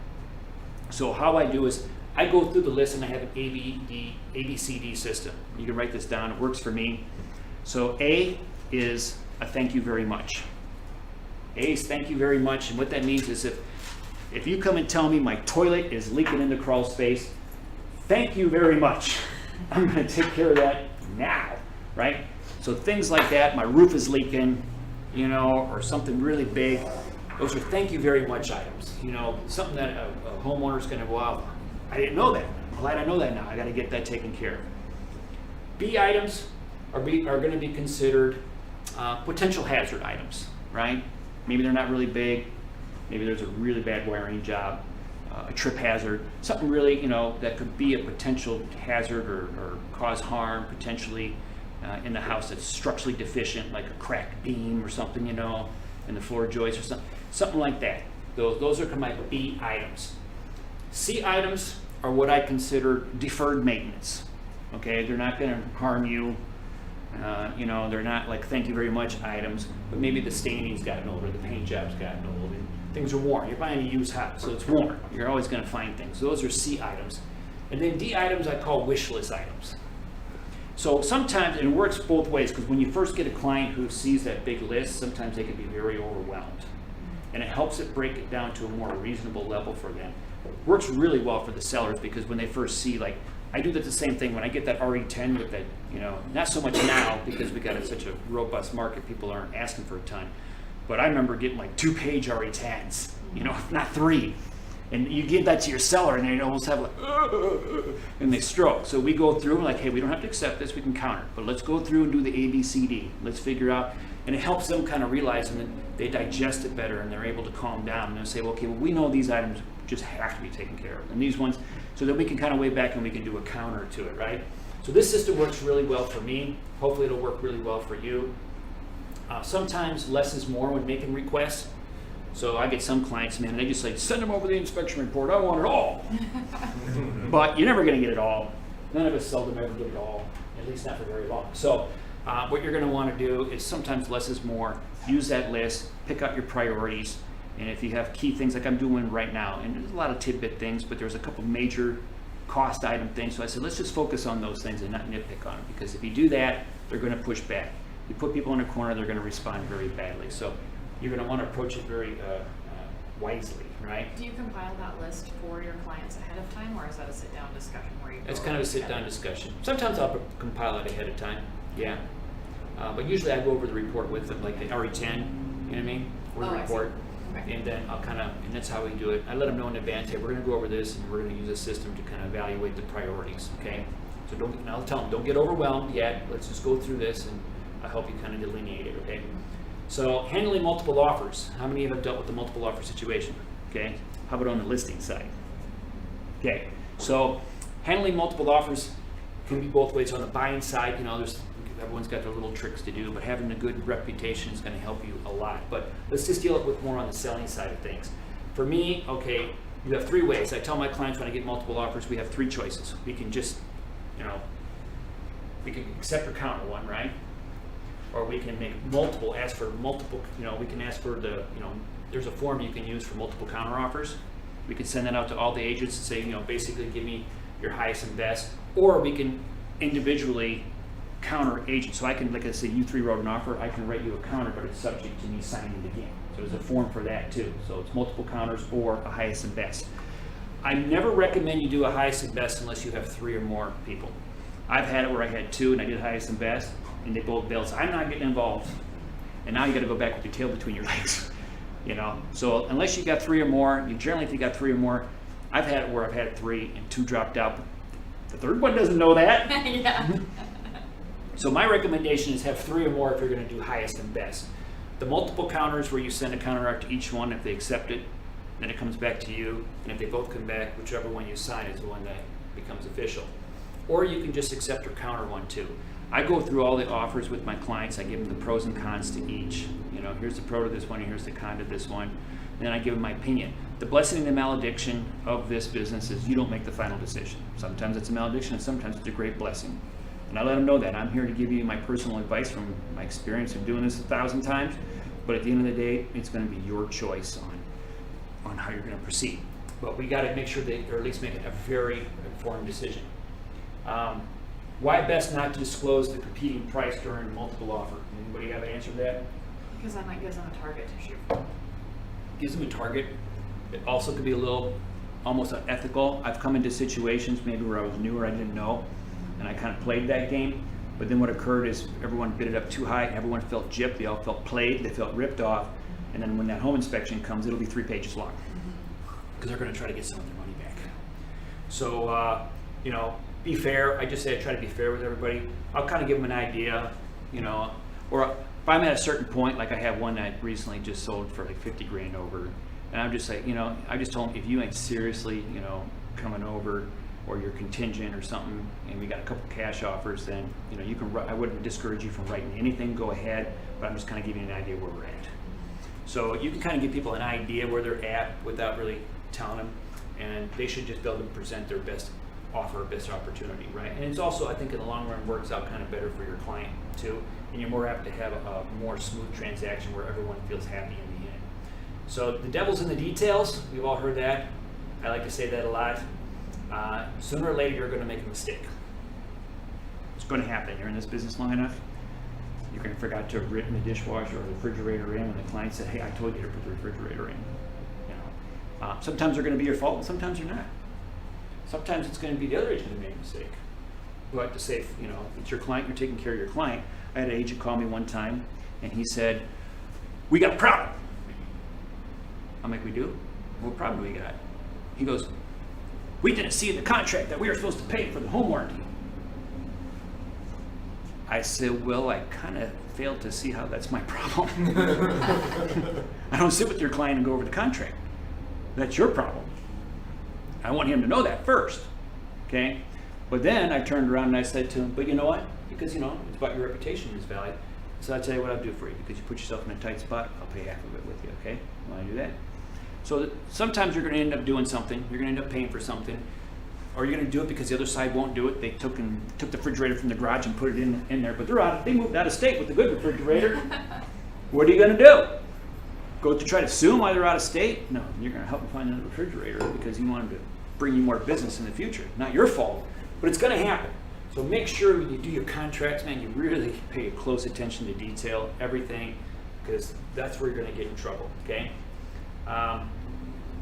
So how I do is I go through the list and I have an ABCD system. You can write this down, it works for me. So A is a thank you very much. A is thank you very much, and what that means is if you come and tell me my toilet is leaking into crawl space, thank you very much. I'm going to take care of that now, right? So things like that, my roof is leaking, or something really big, those are thank you very much items. Something that a homeowner's going to, wow, I didn't know that. I'm glad I know that now. I got to get that taken care of. B items are going to be considered potential hazard items, right? Maybe they're not really big. Maybe there's a really bad wiring job, a trip hazard, something really, that could be a potential hazard or cause harm potentially in the house that's structurally deficient, like a cracked beam or something, in the floor joist or something like that. Those are my B items. C items are what I consider deferred maintenance. Okay, they're not going to harm you. They're not like thank you very much items, but maybe the staining's gotten older, the paint job's gotten old, and things are worn. You're buying a used house, so it's worn. You're always going to find things. So those are C items. And then D items I call wish list items. So sometimes, and it works both ways, because when you first get a client who sees that big list, sometimes they can be very overwhelmed. And it helps it break it down to a more reasonable level for them. It works really well for the sellers, because when they first see, like, I do the same thing when I get that RE10 with that, not so much now because we got such a robust market, people aren't asking for a ton. But I remember getting like 2-page RE10s, not 3. And you give that to your seller and they almost have like, and they stroke. So we go through and like, hey, we don't have to accept this, we can counter. But let's go through and do the ABCD. Let's figure out, and it helps them kind of realize, and then they digest it better and they're able to calm down and they'll say, well, okay, well, we know these items just have to be taken care of. And these ones, so that we can kind of weigh back and we can do a counter to it, right? So this system works really well for me. Hopefully it'll work really well for you. Sometimes less is more when making requests. So I get some clients, man, they just say, send them over the inspection report. I want it all. But you're never going to get it all. None of us seldom ever get it all, at least not for very long. So what you're going to want to do is sometimes less is more. Use that list, pick out your priorities. And if you have key things like I'm doing right now, and there's a lot of tidbit things, but there's a couple major cost item things. So I said, let's just focus on those things and not nitpick on them. Because if you do that, they're going to push back. You put people in a corner, they're going to respond very badly. So you're going to want to approach it very wisely, right? Do you compile that list for your clients ahead of time, or is that a sit-down discussion where you? It's kind of a sit-down discussion. Sometimes I'll compile it ahead of time, yeah. But usually I go over the report with them, like the RE10, you know what I mean? Or the report. Okay. And then I'll and that's how we do it. I let them know in advance, hey, we're going to go over this and we're going to use a system to kind of evaluate the priorities, okay? So I'll tell them, don't get overwhelmed yet. Let's just go through this and I'll help you kind of delineate it, okay? So handling multiple offers. How many have dealt with the multiple offer situation? Okay. How about on the listing side? Okay. So handling multiple offers can be both ways. On the buying side, everyone's got their little tricks to do, but having a good reputation is going to help you a lot. But let's just deal with more on the selling side of things. For me, okay, you have 3 ways. I tell my clients when I get multiple offers, we have 3 choices. We can just, we can accept or counter one, right? Or we can make multiple, ask for multiple, we can ask for there's a form you can use for multiple counter offers. We can send that out to all the agents and say, basically give me your highest and best. Or we can individually counter agent. So I can, like I said, you 3 wrote an offer, I can write you a counter, but it's subject to me signing it again. So there's a form for that too. So it's multiple counters or a highest and best. I never recommend you do a highest and best unless you have 3 or more people. I've had it where I had 2 and I did highest and best, and they both bailed. So I'm not getting involved. And now you got to go back with your tail between your legs, So unless you got 3 or more, if you got 3 or more, I've had it where I've had 3 and 2 dropped out. But the 3rd one doesn't know that. Yeah. So my recommendation is have 3 or more if you're going to do highest and best. The multiple counters where you send a counter out to each one, if they accept it, then it comes back to you. And if they both come back, whichever one you sign is the one that becomes official. Or you can just accept or counter one too. I go through all the offers with my clients. I give them the pros and cons to each. Here's the pro to this one, and here's the con to this one. And then I give them my opinion. The blessing and the malediction of this business is you don't make the final decision. Sometimes it's a malediction, and sometimes it's a great blessing. And I let them know that. I'm here to give you my personal advice from my experience of doing this 1,000 times. But at the end of the day, it's going to be your choice on how you're going to proceed. But we got to make sure or at least make it a very informed decision. Why best not to disclose the competing price during multiple offer? Anybody have an answer to that? Because that might give them a target to shoot for. Gives them a target. It also could be a little almost unethical. I've come into situations maybe where I was new or I didn't know, and I kind of played that game. But then what occurred is everyone bid it up too high. Everyone felt gypped. They all felt played. They felt ripped off. And then when that home inspection comes, it'll be 3 pages long because they're going to try to get some of their money back. So, be fair. I just say I try to be fair with everybody. I'll kind of give them an idea, or if I'm at a certain point, like I have one that I recently just sold for like 50 grand over, and I'm just like, I just told them, if you ain't seriously, coming over, or you're contingent or something, and we got a couple cash offers, then, you can, I wouldn't discourage you from writing anything, go ahead, but I'm just kind of giving you an idea where we're at. So you can kind of give people an idea where they're at without really telling them, and they should just be able to present their best offer, best opportunity, right? And it's also, I think in the long run, works out kind of better for your client too, and you're more apt to have a more smooth transaction where everyone feels happy in the end. So the devil's in the details. We've all heard that. I like to say that a lot. Sooner or later, you're going to make a mistake. It's going to happen. You're in this business long enough, you're going to forget to have written the dishwasher or the refrigerator in when the client said, hey, I told you to put the refrigerator in. Sometimes they're going to be your fault, and sometimes they're not. Sometimes it's going to be the other agent who made a mistake. But to say, if it's your client, you're taking care of your client. I had an agent call me one time, and he said, we got a problem. I'm like, we do? What problem do we got? He goes, we didn't see in the contract that we were supposed to pay for the home warranty. I said, well, I kind of failed to see how that's my problem. I don't sit with your client and go over the contract. That's your problem. I want him to know that first, okay? But then I turned around and I said to him, but you know what? Because, it's about your reputation and its value. So I'll tell you what I'll do for you. Because you put yourself in a tight spot, I'll pay half of it with you, okay? You want to do that? So sometimes you're going to end up doing something. You're going to end up paying for something. Or you're going to do it because the other side won't do it. They took the refrigerator from the garage and put it in there. But they moved out of state with the good refrigerator. What are you going to do? Go to try to sue them while they're out of state? No, you're going to help them find another refrigerator because you want them to bring you more business in the future. Not your fault, but it's going to happen. So make sure when you do your contracts, man, you really pay close attention to detail, everything, because that's where you're going to get in trouble, okay?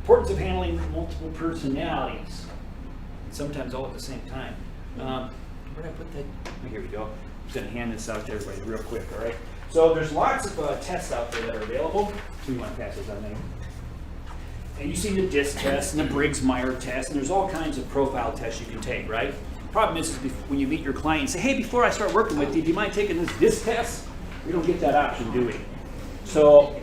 Importance of handling multiple personalities, sometimes all at the same time. Where did I put that? Oh, here we go. I'm just going to hand this out to everybody real quick, all right? So there's lots of tests out there that are available. So you want to pass those on there. And you see the DISC test and the Briggs-Meyer test, and there's all kinds of profile tests you can take, right? The problem is when you meet your client and say, hey, before I start working with you, do you mind taking this DISC test? We don't get that option, do we? So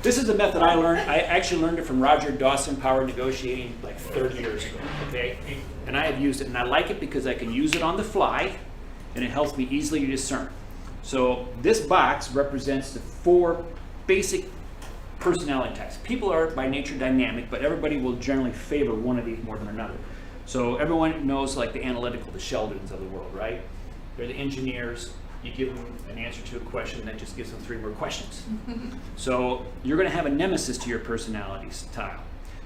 this is a method I learned. I actually learned it from Roger Dawson, Power Negotiating, like 30 years ago, okay? And I have used it, and I like it because I can use it on the fly, and it helps me easily discern. So this box represents the 4 basic personality types. People are by nature dynamic, but everybody will generally favor one of these more than another. So everyone knows like the analytical, the Sheldons of the world, right? They're the engineers. You give them an answer to a question that just gives them 3 more questions. So you're going to have a nemesis to your personality style.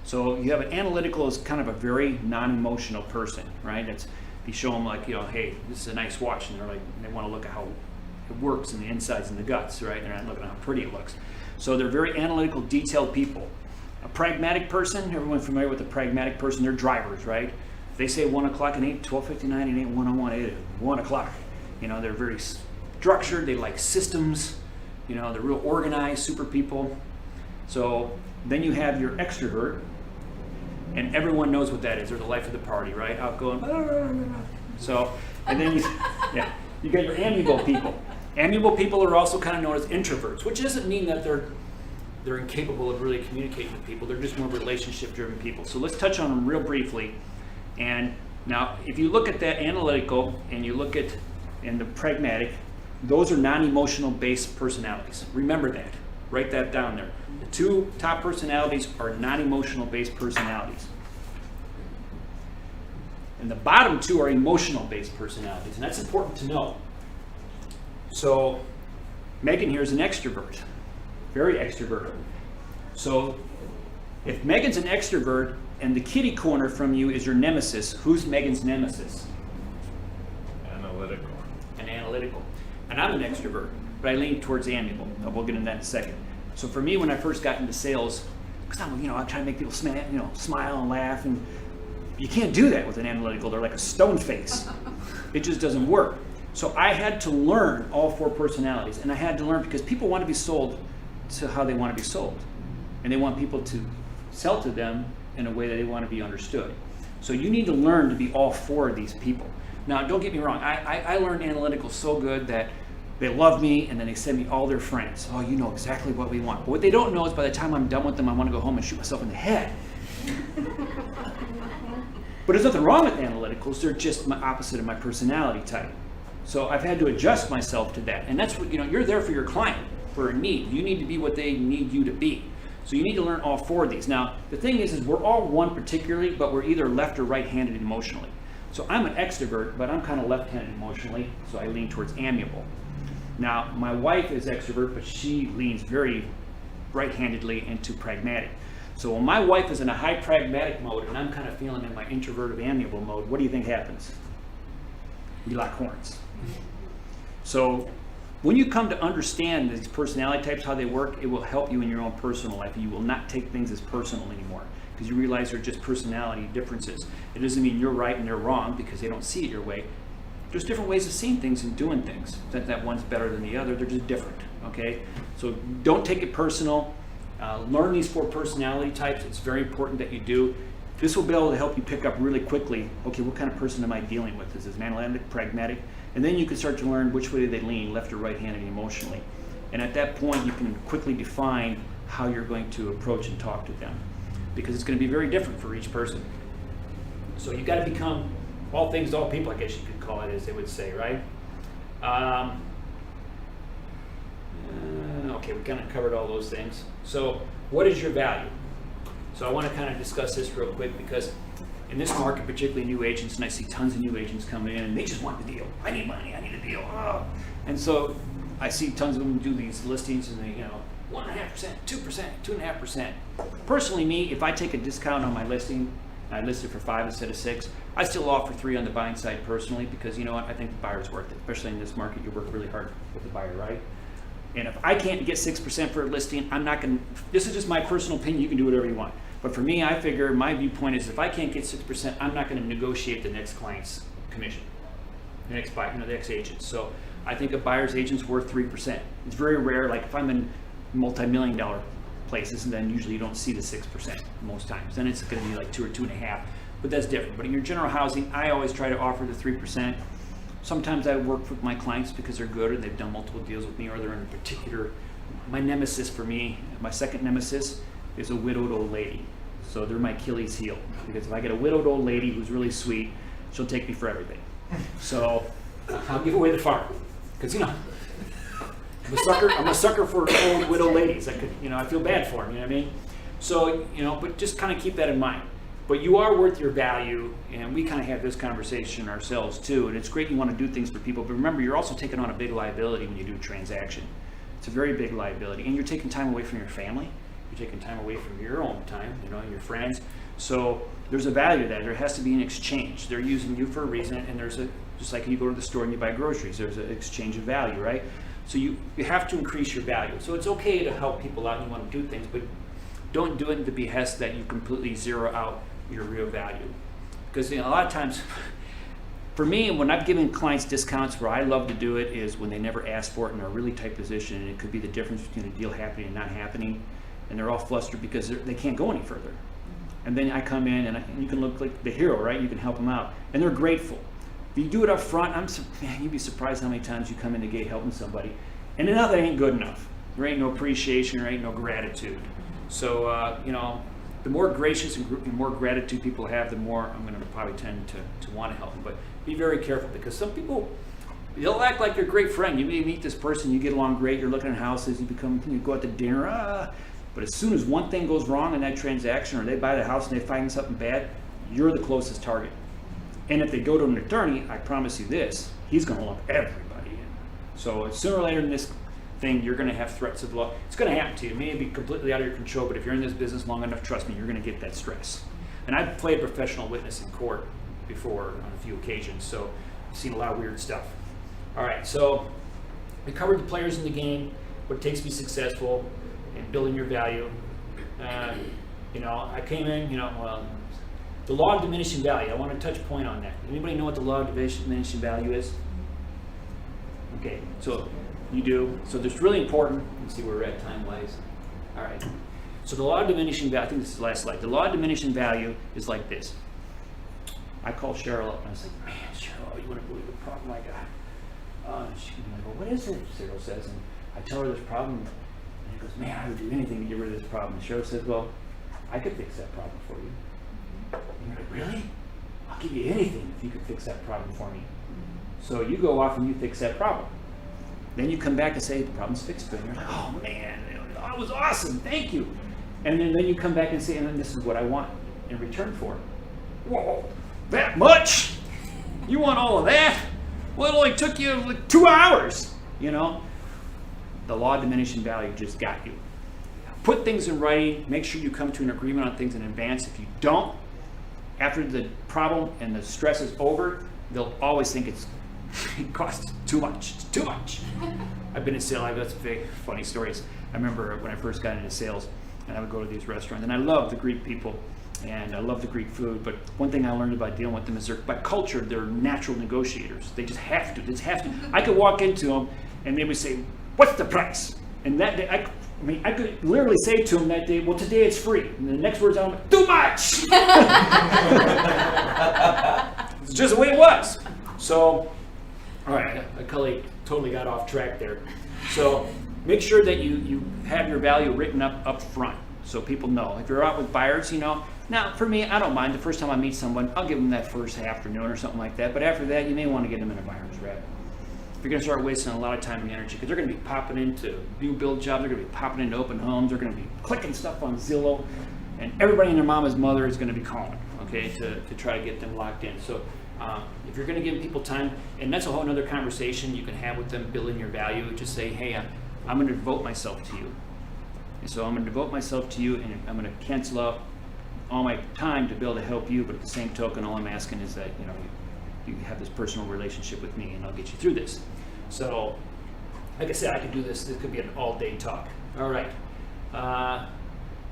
So you have an analytical as kind of a very non-emotional person, right? You show them like, hey, this is a nice watch, and they want to look at how it works in the insides and the guts, right? They're not looking at how pretty it looks. So they're very analytical, detailed people. A pragmatic person, everyone familiar with a pragmatic person, they're drivers, right? If they say 1 o'clock and 8, 12:59 and 8, 1:01, 1 o'clock. They're very structured, they like systems, they're real organized, super people. So then you have your extrovert, and everyone knows what that is. They're the life of the party, right? Outgoing, blah, blah, blah, blah. So, and then you got your amiable people. Amiable people are also kind of known as introverts, which doesn't mean that they're incapable of really communicating with people. They're just more relationship-driven people. So let's touch on them real briefly. And now, if you look at that analytical and you look at the pragmatic, those are non-emotional based personalities. Remember that. Write that down there. The 2 top personalities are non-emotional based personalities. And the bottom 2 are emotional based personalities, and that's important to know. So Megan here is an extrovert, very extroverted. So if Megan's an extrovert and the kitty corner from you is your nemesis, who's Megan's nemesis? Analytical. An analytical. And I'm an extrovert, but I lean towards amiable. We'll get into that in a second. So for me, when I first got into sales, because I try to make people smile and laugh, and you can't do that with an analytical. They're like a stone face. It just doesn't work. So I had to learn all 4 personalities, and I had to learn because people want to be sold to how they want to be sold, and they want people to sell to them in a way that they want to be understood. So you need to learn to be all 4 of these people. Now, don't get me wrong. I learned analytical so good that they love me, and then they send me all their friends. Oh, you know exactly what we want. But what they don't know is by the time I'm done with them, I want to go home and shoot myself in the head. But there's nothing wrong with analyticals. They're just my opposite of my personality type. So I've had to adjust myself to that. And that's what, you're there for your client, for a need. You need to be what they need you to be. So you need to learn all 4 of these. Now, the thing is we're all one particularly, but we're either left or right-handed emotionally. So I'm an extrovert, but I'm kind of left-handed emotionally, so I lean towards amiable. Now, my wife is extrovert, but she leans very right-handedly into pragmatic. So when my wife is in a high pragmatic mode and I'm kind of feeling in my introverted amiable mode, what do you think happens? We lock horns. So when you come to understand these personality types, how they work, it will help you in your own personal life. You will not take things as personal anymore because you realize they're just personality differences. It doesn't mean you're right and they're wrong because they don't see it your way. There's different ways of seeing things and doing things. It's not that one's better than the other, they're just different, okay? So don't take it personal. Learn these 4 personality types. It's very important that you do. This will be able to help you pick up really quickly, okay, what kind of person am I dealing with? Is this analytic, pragmatic? And then you can start to learn which way they lean, left or right-handed emotionally. And at that point, you can quickly define how you're going to approach and talk to them because it's going to be very different for each person. So you've got to become all things to all people, I guess you could call it, as they would say, right? Okay, we kind of covered all those things. So what is your value? So I want to kind of discuss this real quick because in this market, particularly new agents, and I see tons of new agents coming in and they just want the deal. I need money, I need a deal. Oh. And so I see tons of them do these listings and they, 1.5%, 2%, 2.5%. Personally, me, if I take a discount on my listing, I list it for 5 instead of 6, I still offer 3 on the buying side personally because you know what, I think the buyer's worth it. Especially in this market, you work really hard with the buyer, right? And if I can't get 6% for a listing, I'm not going to, this is just my personal opinion, you can do whatever you want. But for me, I figure my viewpoint is if I can't get 6%, I'm not going to negotiate the next client's commission, the next buyer, the next agent. So I think a buyer's agent's worth 3%. It's very rare, like if I'm in multi-million-dollar places, and then usually you don't see the 6% most times. Then it's going to be like 2 or 2.5, but that's different. But in your general housing, I always try to offer the 3%. Sometimes I work with my clients because they're good and they've done multiple deals with me or they're in a particular, my nemesis for me, my second nemesis is a widowed old lady. So they're my Achilles heel because if I get a widowed old lady who's really sweet, she'll take me for everything. So I'll give away the farm because I'm a sucker for old widow ladies. I could, I feel bad for them, you know what I mean? So, but just kind of keep that in mind. But you are worth your value, and we kind of have this conversation ourselves too, and it's great you want to do things for people, but remember, you're also taking on a big liability when you do a transaction. It's a very big liability, and you're taking time away from your family, you're taking time away from your own time, and your friends, so there's a value there. There has to be an exchange. They're using you for a reason, and just like you go to the store and you buy groceries, there's an exchange of value, right? So you have to increase your value. So it's okay to help people out and you want to do things, but don't do it at the behest that you completely zero out your real value. Because a lot of times, for me, when I've given clients discounts, where I love to do it is when they never ask for it and are in a really tight position, and it could be the difference between a deal happening and not happening, and they're all flustered because they can't go any further. And then I come in and you can look like the hero, right? You can help them out, and they're grateful. If you do it up front, man, you'd be surprised how many times you come in the gate helping somebody, and now that ain't good enough. There ain't no appreciation, there ain't no gratitude. So the more gracious and more gratitude people have, the more I'm going to probably tend to want to help them. But be very careful because some people, they'll act like you're a great friend. You may meet this person, you get along great, you're looking at houses, you go out to dinner, but as soon as one thing goes wrong in that transaction or they buy the house and they find something bad, you're the closest target. And if they go to an attorney, I promise you this, he's going to lump everybody in. So sooner or later in this thing, you're going to have threats of law. It's going to happen to you. It may be completely out of your control, but if you're in this business long enough, trust me, you're going to get that stress. And I've played professional witness in court before on a few occasions, so I've seen a lot of weird stuff. All right, so we covered the players in the game, what it takes to be successful, and building your value. I came in, the law of diminishing value. I want to touch point on that. Anybody know what the law of diminishing value is? Okay, so you do. So this is really important. Let's see where we're at time-wise. All right. So the law of diminishing value, I think this is the last slide. The law of diminishing value is like this. I called Cheryl up and I was like, man, Cheryl, you wouldn't believe the problem I She can go, what is it? Cheryl says, and I tell her this problem, and he goes, man, I would do anything to get rid of this problem. And Cheryl says, well, I could fix that problem for you. And you're like, really? I'll give you anything if you could fix that problem for me. So you go off and you fix that problem. Then you come back and say, the problem's fixed, and you're like, oh man, that was awesome, thank you. And then you come back and say, and then this is what I want in return for it. Whoa, that much? You want all of that? Well, it only took you like 2 hours, you know? The law of diminishing value just got you. Put things in writing, make sure you come to an agreement on things in advance. If you don't, after the problem and the stress is over, they'll always think it costs too much. It's too much. I've been in sales. I've got some very funny stories. I remember when I first got into sales, and I would go to these restaurants, and I love the Greek people, and I love the Greek food. But one thing I learned about dealing with them is by culture, they're natural negotiators. They just have to. They just have to. I could walk into them, and they would say, "What's the price?" And that day, I could literally say to them that day, "Well, today it's free." And the next words out, "Too much." It's just the way it was. So, all right, I totally got off track there. So make sure that you have your value written up front so people know. If you're out with buyers, you know, now for me, I don't mind. The first time I meet someone, I'll give them that first afternoon or something like that. But after that, you may want to get them in a buyer's rep. You're going to start wasting a lot of time and energy because they're going to be popping into new build jobs. They're going to be popping into open homes. They're going to be clicking stuff on Zillow. And everybody and their mama's mother is going to be calling, okay, to try to get them locked in. So if you're going to give people time, and that's a whole other conversation you can have with them, building your value, just say, hey, I'm going to devote myself to you. And so I'm going to devote myself to you, and I'm going to cancel out all my time to be able to help you. But at the same token, all I'm asking is that, you know, you have this personal relationship with me, and I'll get you through this. So, like I said, I could do this. This could be an all-day talk. All right.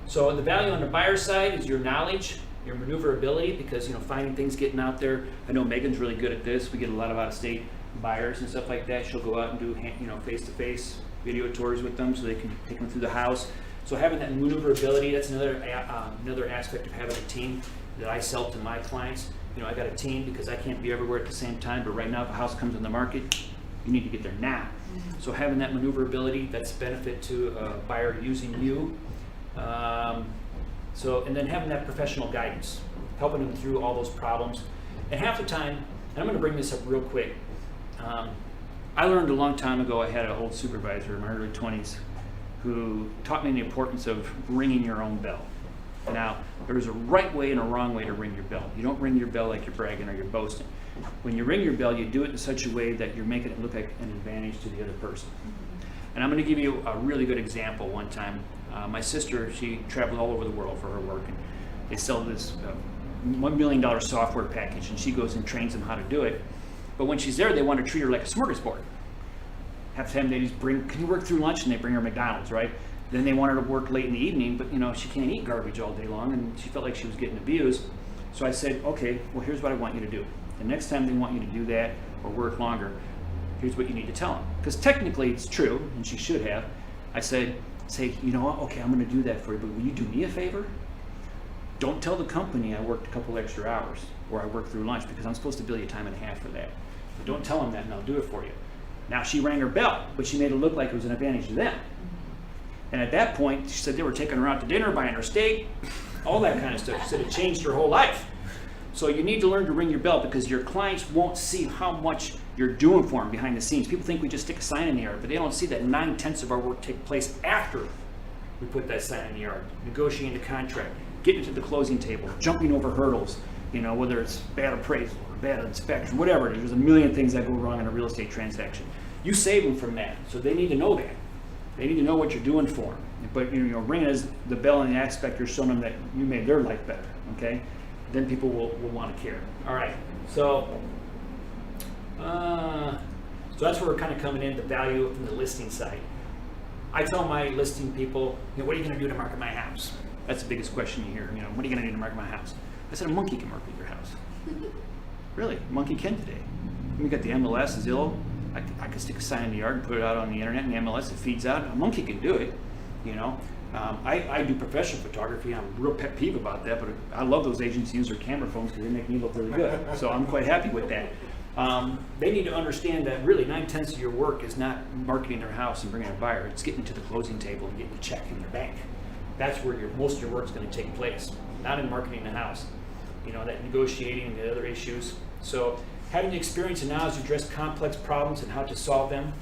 So the value on the buyer side is your knowledge, your maneuverability, because, you know, finding things, getting out there. I know Megan's really good at this. We get a lot of out-of-state buyers and stuff like that. She'll go out and do, you know, face-to-face video tours with them so they can take them through the house. So having that maneuverability, that's another aspect of having a team that I sell to my clients. You know, I got a team because I can't be everywhere at the same time, but right now if a house comes on the market, you need to get there now. So having that maneuverability, that's a benefit to a buyer using you. And then having that professional guidance, helping them through all those problems. And half the time, and I'm going to bring this up real quick, I learned a long time ago, I had an old supervisor in my early 20s who taught me the importance of ringing your own bell. Now, there's a right way and a wrong way to ring your bell. You don't ring your bell like you're bragging or you're boasting. When you ring your bell, you do it in such a way that you're making it look like an advantage to the other person. And I'm going to give you a really good example. One time, my sister, she traveled all over the world for her work, and they sell this $1 million software package, and she goes and trains them how to do it. But when she's there, they want to treat her like a smorgasbord. Half the time they just bring, can you work through lunch? And they bring her McDonald's, right? Then they want her to work late in the evening, but you know, she can't eat garbage all day long, and she felt like she was getting abused. So I said, okay, well, here's what I want you to do. The next time they want you to do that or work longer, here's what you need to tell them. Because technically it's true, and she should have. I said, say, you know what, okay, I'm going to do that for you, but will you do me a favor? Don't tell the company I worked a couple extra hours or I worked through lunch, because I'm supposed to bill you time and a half for that. But don't tell them that, and I'll do it for you. Now, she rang her bell, but she made it look like it was an advantage to them. And at that point, she said they were taking her out to dinner, buying her steak, all that kind of stuff. She said it changed her whole life. So you need to learn to ring your bell, because your clients won't see how much you're doing for them behind the scenes. People think we just stick a sign in the yard, but they don't see that 9/10 of our work take place after we put that sign in the yard. Negotiating the contract, getting to the closing table, jumping over hurdles, you know, whether it's bad appraisal or bad inspection, whatever it is. There's a million things that go wrong in a real estate transaction. You save them from that, so they need to know that. They need to know what you're doing for them. But you know, ringing is the bell in the aspect you're showing them that you made their life better, okay? Then people will want to care. All right, so that's where we're kind of coming in, the value from the listing side. I tell my listing people, you know, what are you going to do to market my house? That's the biggest question you hear. You know, what are you going to do to market my house? I said, a monkey can market your house. Really, a monkey can today. We got the MLS, Zillow. I could stick a sign in the yard and put it out on the internet, and the MLS, it feeds out. A monkey can do it, you know. I do professional photography. I'm real pet peeve about that, but I love those agents who use their camera phones because they make me look really good. So I'm quite happy with that. they need to understand that really 9/10 of your work is not marketing their house and bringing a buyer. It's getting to the closing table and getting a check in their bank. That's where most of your work is going to take place, not in marketing the house. You know, that negotiating and the other issues. So having the experience and knowledge to address complex problems and how to solve them,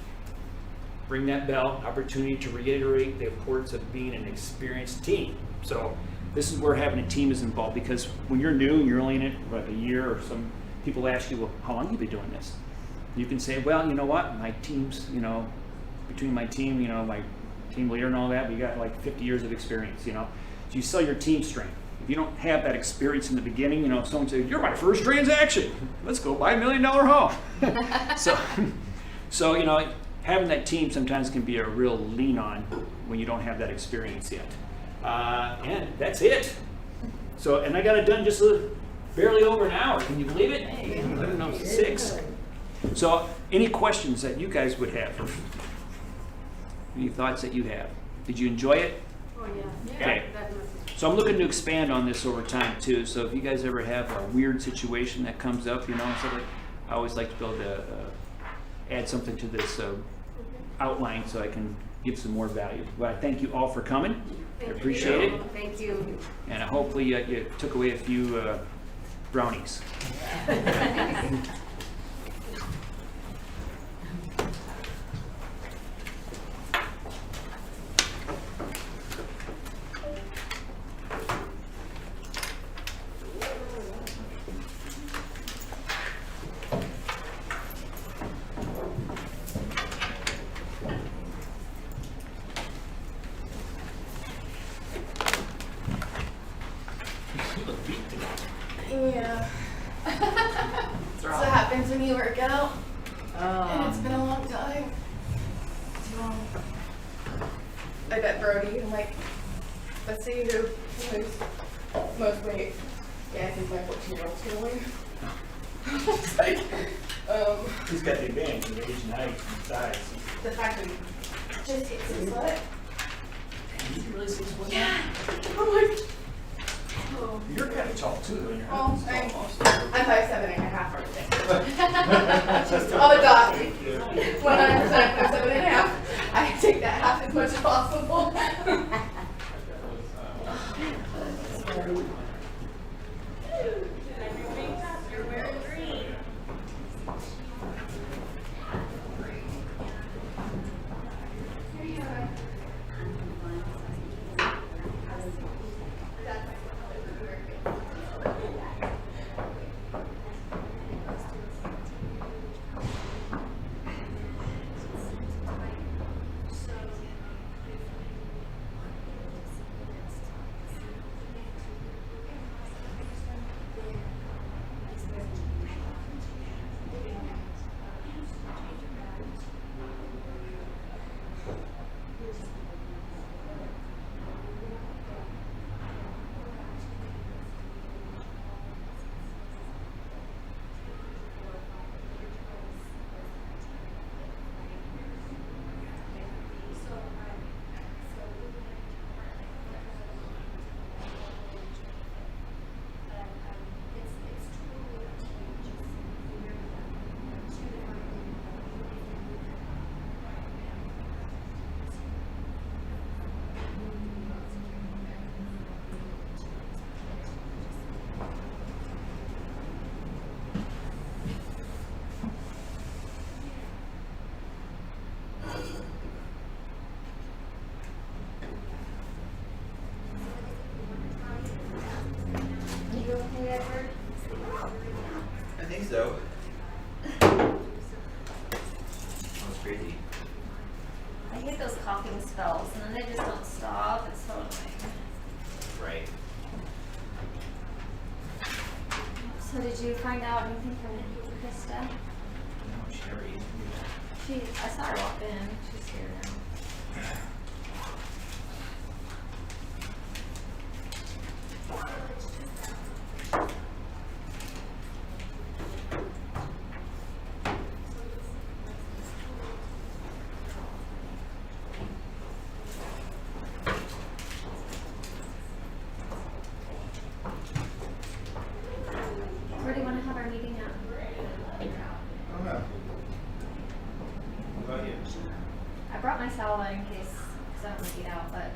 ring that bell, opportunity to reiterate the importance of being an experienced team. So this is where having a team is involved, because when you're new and you're only in it for like a year, or some people ask you, well, how long have you been doing this? You can say, well, you know what, my team's, you know, between my team, you know, my team leader and all that, we got like 50 years of experience, you know. So you sell your team strength. If you don't have that experience in the beginning, you know, if someone says, you're my first transaction, let's go buy $1 million home. So, you know, having that team sometimes can be a real lean on when you don't have that experience yet. And that's it. So, and I got it done just barely over an hour. Can you believe it? I don't know, 6. So, any questions that you guys would have, or any thoughts that you have? Did you enjoy it? Oh, yeah. Okay. So I'm looking to expand on this over time too. So if you guys ever have a weird situation that comes up, you know, and stuff like, I always like to be able to add something to this outline so I can give some more value. But I thank you all for coming. I appreciate it. Thank you. And hopefully you took away a few brownies. Yeah. That's what happens when you work out. And it's been a long time. I bet Brody, I'm like, let's see who lose most weight. Yeah, I think my 14-year-old's gonna win. It's like, He's got the advantage of age and height and size. the fact that he just hits his butt. Yeah. I'm like, oh. You're kind of tall too. And Oh, I'm 5'7.5" or something. On the dot. 100% 5'7.5". I take that half as much as possible. You're wearing green. I think so. That was crazy. I hate those coughing spells, and then they just don't stop. It's so annoying. Right. So did you find out anything from Krista? No, she never used to do that. I saw her walk in. She's here now. Where do you want to have our meeting at? in case, because I don't want to eat out, but